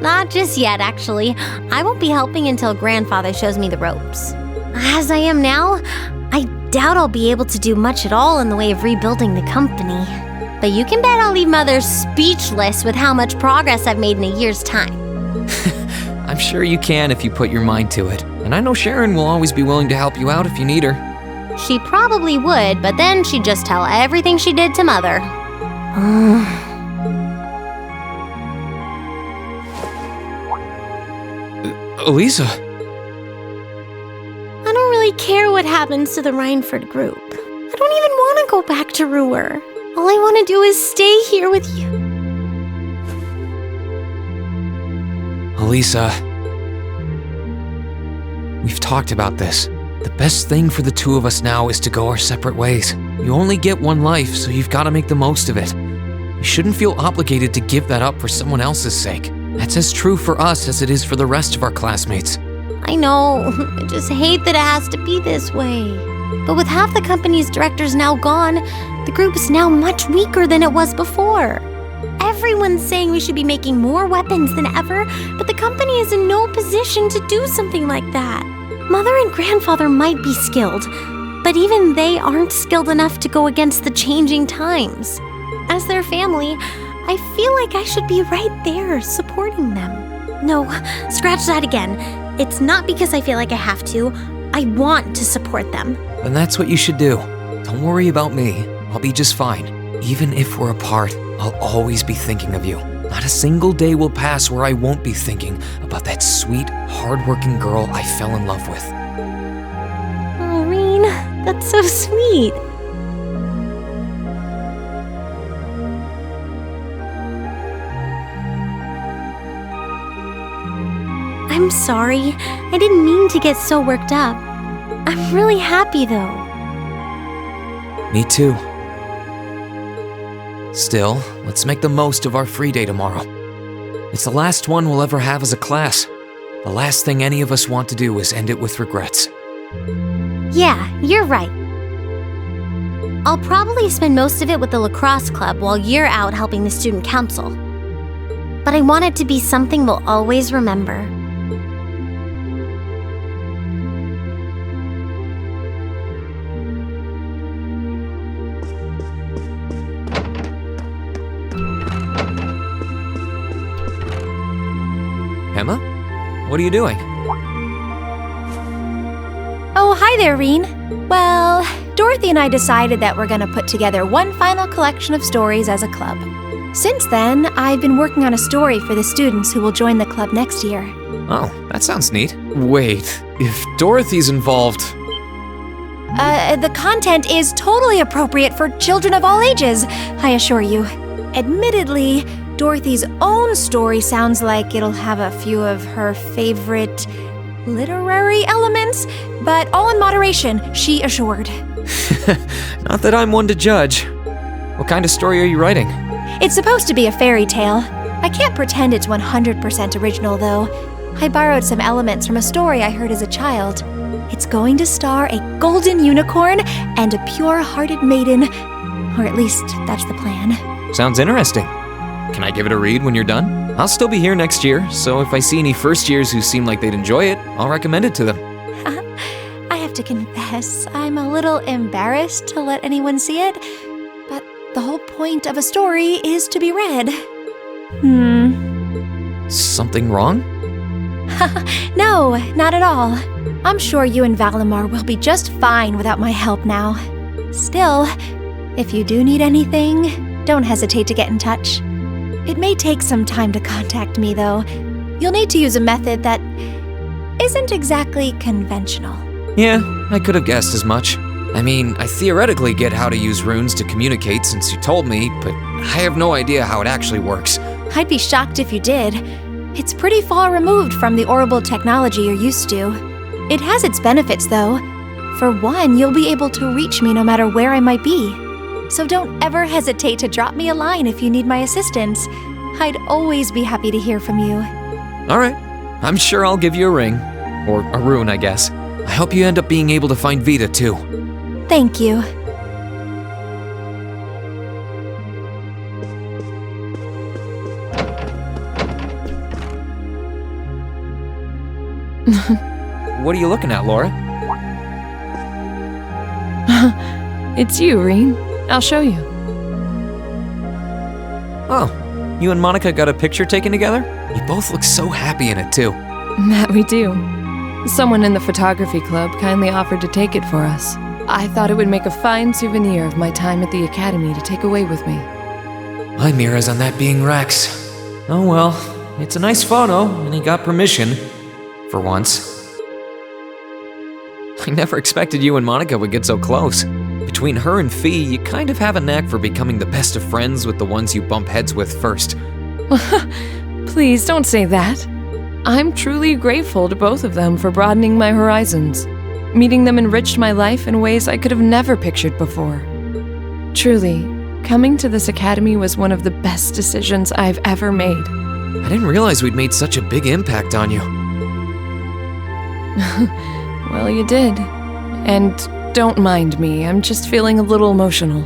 Not just yet, actually. I won't be helping until Grandfather shows me the ropes. As I am now, I doubt I'll be able to do much at all in the way of rebuilding the company. But you can bet I'll leave Mother speechless with how much progress I've made in a year's time. I'm sure you can if you put your mind to it. And I know Sharon will always be willing to help you out if you need her. She probably would, but then she'd just tell everything she did to Mother. Elisa! I don't really care what happens to the Rhineford group. I don't even want to go back to Ruhr. All I want to do is stay here with you. Elisa, we've talked about this. The best thing for the two of us now is to go our separate ways. You only get one life, so you've got to make the most of it. You shouldn't feel obligated to give that up for someone else's sake. That's as true for us as it is for the rest of our classmates. I know, I just hate that it has to be this way. But with half the company's directors now gone, the group is now much weaker than it was before. Everyone's saying we should be making more weapons than ever, but the company is in no position to do something like that. Mother and Grandfather might be skilled, but even they aren't skilled enough to go against the changing times. As their family, I feel like I should be right there supporting them. No, scratch that again. It's not because I feel like I have to. I want to support them. Then that's what you should do. Don't worry about me. I'll be just fine. Even if we're apart, I'll always be thinking of you. Not a single day will pass where I won't be thinking about that sweet, hardworking girl I fell in love with. Oh, Reen, that's so sweet. I'm sorry. I didn't mean to get so worked up. I'm really happy, though. Me too. Still, let's make the most of our free day tomorrow. It's the last one we'll ever have as a class. The last thing any of us want to do is end it with regrets. Yeah, you're right. I'll probably spend most of it with the lacrosse club while you're out helping the student council. But I want it to be something we'll always remember. Emma? What are you doing? Oh, hi there, Reen. Well, Dorothy and I decided that we're gonna put together one final collection of stories as a club. Since then, I've been working on a story for the students who will join the club next year. Oh, that sounds neat. Wait, if Dorothy's involved... The content is totally appropriate for children of all ages, I assure you. Admittedly, Dorothy's own story sounds like it'll have a few of her favorite literary elements, but all in moderation, she assured. Not that I'm one to judge. What kind of story are you writing? It's supposed to be a fairy tale. I can't pretend it's 100% original, though. I borrowed some elements from a story I heard as a child. It's going to star a golden unicorn and a pure-hearted maiden. Or at least, that's the plan. Sounds interesting. Can I give it a read when you're done? I'll still be here next year, so if I see any first years who seem like they'd enjoy it, I'll recommend it to them. I have to confess, I'm a little embarrassed to let anyone see it, but the whole point of a story is to be read. Something wrong? No, not at all. I'm sure you and Valimar will be just fine without my help now. Still, if you do need anything, don't hesitate to get in touch. It may take some time to contact me, though. You'll need to use a method that isn't exactly conventional. Yeah, I could have guessed as much. I mean, I theoretically get how to use runes to communicate since you told me, but I have no idea how it actually works. I'd be shocked if you did. It's pretty far removed from the orbital technology you're used to. It has its benefits, though. For one, you'll be able to reach me no matter where I might be. So don't ever hesitate to drop me a line if you need my assistance. I'd always be happy to hear from you. All right, I'm sure I'll give you a ring. Or a rune, I guess. I hope you end up being able to find Vita, too. Thank you. What are you looking at, Laura? It's you, Reen. I'll show you. Oh, you and Monica got a picture taken together? You both look so happy in it, too. That we do. Someone in the photography club kindly offered to take it for us. I thought it would make a fine souvenir of my time at the academy to take away with me. My mirror's on that being Rex. Oh well, it's a nice photo, and he got permission. For once. I never expected you and Monica would get so close. Between her and Fee, you kind of have a knack for becoming the best of friends with the ones you bump heads with first. Please don't say that. I'm truly grateful to both of them for broadening my horizons. Meeting them enriched my life in ways I could have never pictured before. Truly, coming to this academy was one of the best decisions I've ever made. I didn't realize we'd made such a big impact on you. Well, you did. And don't mind me, I'm just feeling a little emotional.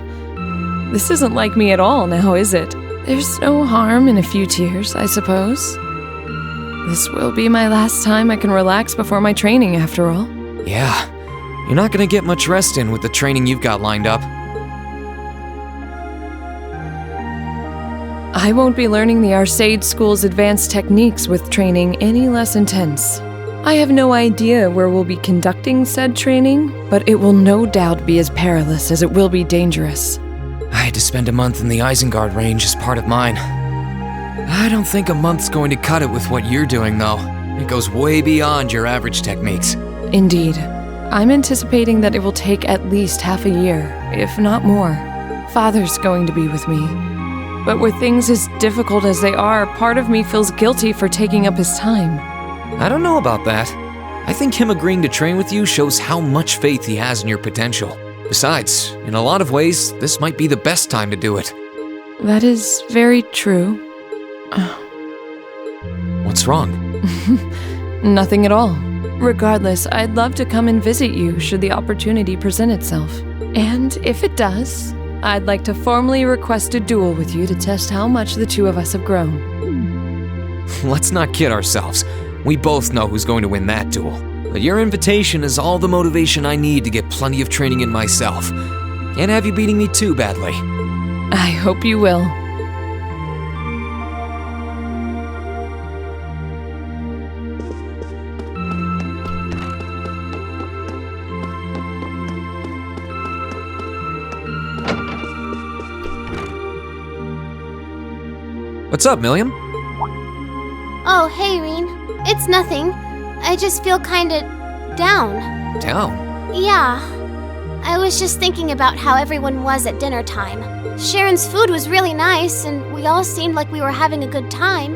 This isn't like me at all now, is it? There's no harm in a few tears, I suppose. This will be my last time I can relax before my training, after all. Yeah, you're not gonna get much rest in with the training you've got lined up. I won't be learning the Arcade School's advanced techniques with training any less intense. I have no idea where we'll be conducting said training, but it will no doubt be as perilous as it will be dangerous. I had to spend a month in the Isengard range as part of mine. I don't think a month's going to cut it with what you're doing, though. It goes way beyond your average techniques. Indeed. I'm anticipating that it will take at least half a year, if not more. Father's going to be with me. But with things as difficult as they are, part of me feels guilty for taking up his time. I don't know about that. I think him agreeing to train with you shows how much faith he has in your potential. Besides, in a lot of ways, this might be the best time to do it. That is very true. What's wrong? Nothing at all. Regardless, I'd love to come and visit you should the opportunity present itself. And if it does, I'd like to formally request a duel with you to test how much the two of us have grown. Let's not kid ourselves. We both know who's going to win that duel. But your invitation is all the motivation I need to get plenty of training in myself. Can't have you beating me too badly. I hope you will. What's up, Milliam? Oh, hey, Reen. It's nothing. I just feel kinda down. Down? Yeah. I was just thinking about how everyone was at dinner time. Sharon's food was really nice, and we all seemed like we were having a good time.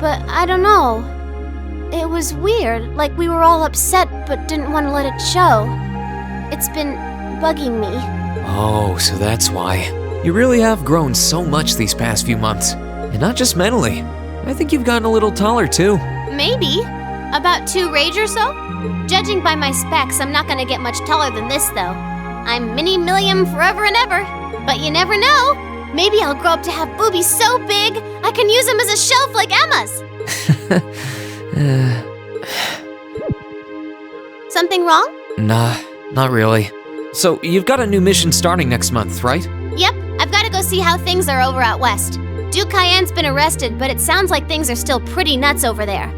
But I don't know. It was weird, like we were all upset but didn't want to let it show. It's been bugging me. Oh, so that's why. You really have grown so much these past few months. And not just mentally. I think you've gotten a little taller too. Maybe. About 2 rage or so? Judging by my specs, I'm not gonna get much taller than this, though. I'm Mini Milliam forever and ever. But you never know. Maybe I'll grow up to have boobies so big, I can use them as a shelf like Emma's. Something wrong? Nah, not really. So, you've got a new mission starting next month, right? Yep, I've got to go see how things are over out west. Duke Cayenne's been arrested, but it sounds like things are still pretty nuts over there.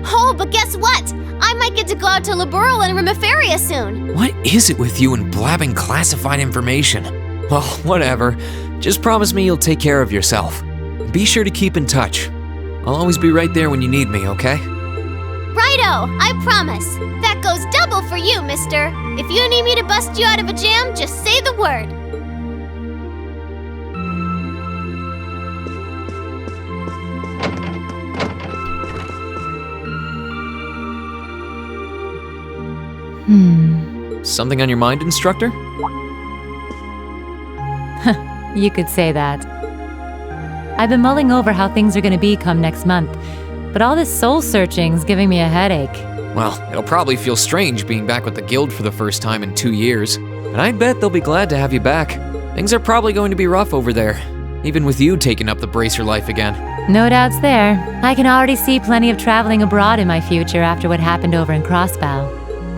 Oh, but guess what? I might get to go out to Liberal and Rimiferia soon. What is it with you and blabbing classified information? Well, whatever. Just promise me you'll take care of yourself. Be sure to keep in touch. I'll always be right there when you need me, okay? Righto, I promise. That goes double for you, mister. If you need me to bust you out of a jam, just say the word. Something on your mind, instructor? You could say that. I've been mulling over how things are gonna be come next month, but all this soul-searching's giving me a headache. Well, it'll probably feel strange being back with the guild for the first time in 2 years. But I bet they'll be glad to have you back. Things are probably going to be rough over there, even with you taking up the bracer life again. No doubts there. I can already see plenty of traveling abroad in my future after what happened over in Crossbow.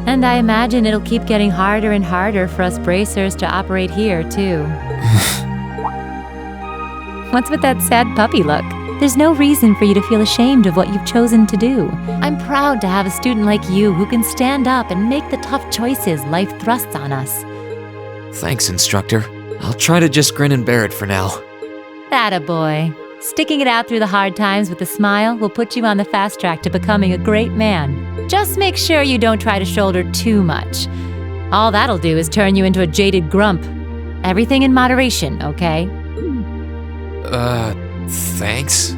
And I imagine it'll keep getting harder and harder for us bracers to operate here, too. What's with that sad puppy look? There's no reason for you to feel ashamed of what you've chosen to do. I'm proud to have a student like you who can stand up and make the tough choices life thrusts on us. Thanks, instructor. I'll try to just grin and bear it for now. Attaboy. Sticking it out through the hard times with a smile will put you on the fast track to becoming a great man. Just make sure you don't try to shoulder too much. All that'll do is turn you into a jaded grump. Everything in moderation, okay? Thanks?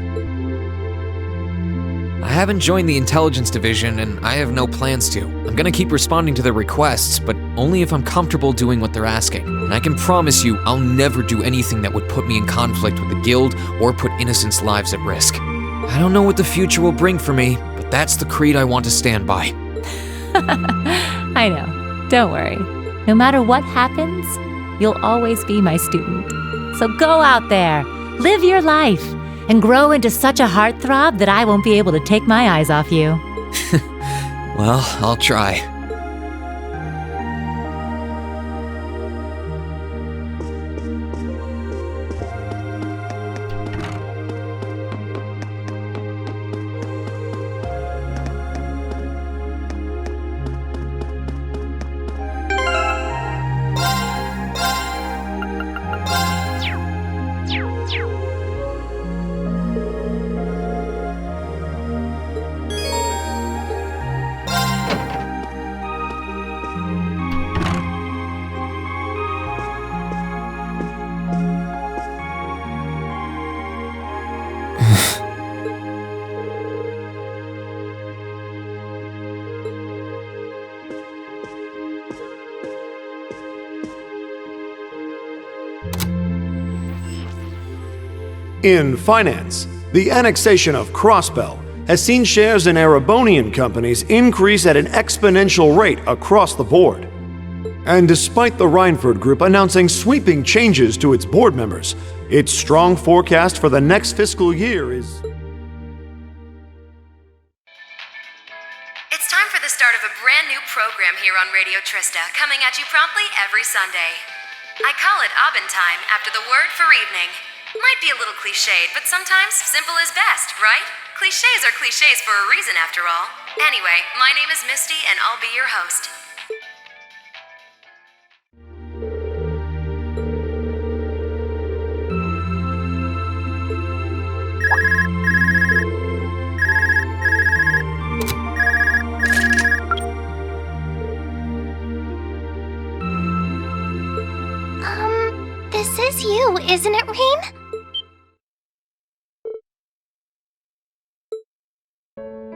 I haven't joined the intelligence division, and I have no plans to. I'm gonna keep responding to their requests, but only if I'm comfortable doing what they're asking. And I can promise you, I'll never do anything that would put me in conflict with the guild or put innocents' lives at risk. I don't know what the future will bring for me, but that's the creed I want to stand by. I know. Don't worry. No matter what happens, you'll always be my student. So go out there, live your life, and grow into such a heartthrob that I won't be able to take my eyes off you. Well, I'll try. In finance, the annexation of Crossbell has seen shares in Erebonian companies increase at an exponential rate across the board. And despite the Rhineford Group announcing sweeping changes to its board members, its strong forecast for the next fiscal year is... It's time for the start of a brand new program here on Radio Trista, coming at you promptly every Sunday. I call it Aubin Time after the word for evening. Might be a little cliched, but sometimes simple is best, right? Clichés are clichés for a reason, after all. Anyway, my name is Misty, and I'll be your host. This is you, isn't it, Rain?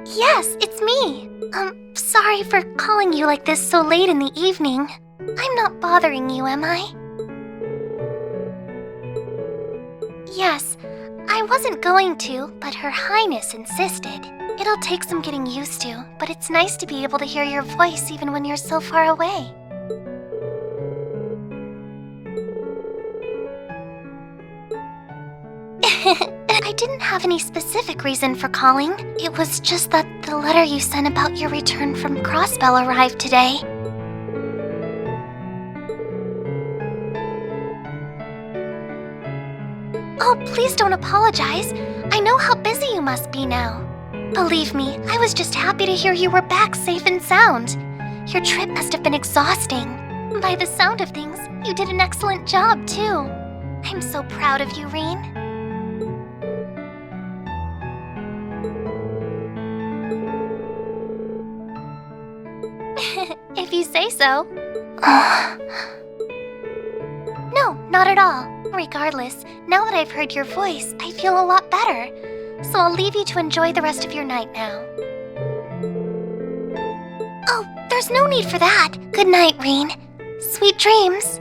Yes, it's me. Sorry for calling you like this so late in the evening. I'm not bothering you, am I? Yes, I wasn't going to, but Her Highness insisted. It'll take some getting used to, but it's nice to be able to hear your voice even when you're so far away. didn't have any specific reason for calling. It was just that the letter you sent about your return from Crossbell arrived today. Oh, please don't apologize. I know how busy you must be now. Believe me, I was just happy to hear you were back safe and sound. Your trip must have been exhausting. By the sound of things, you did an excellent job, too. I'm so proud of you, Reen. If you say so. No, not at all. Regardless, now that I've heard your voice, I feel a lot better. So I'll leave you to enjoy the rest of your night now. Oh, there's no need for that. Good night, Reen. Sweet dreams.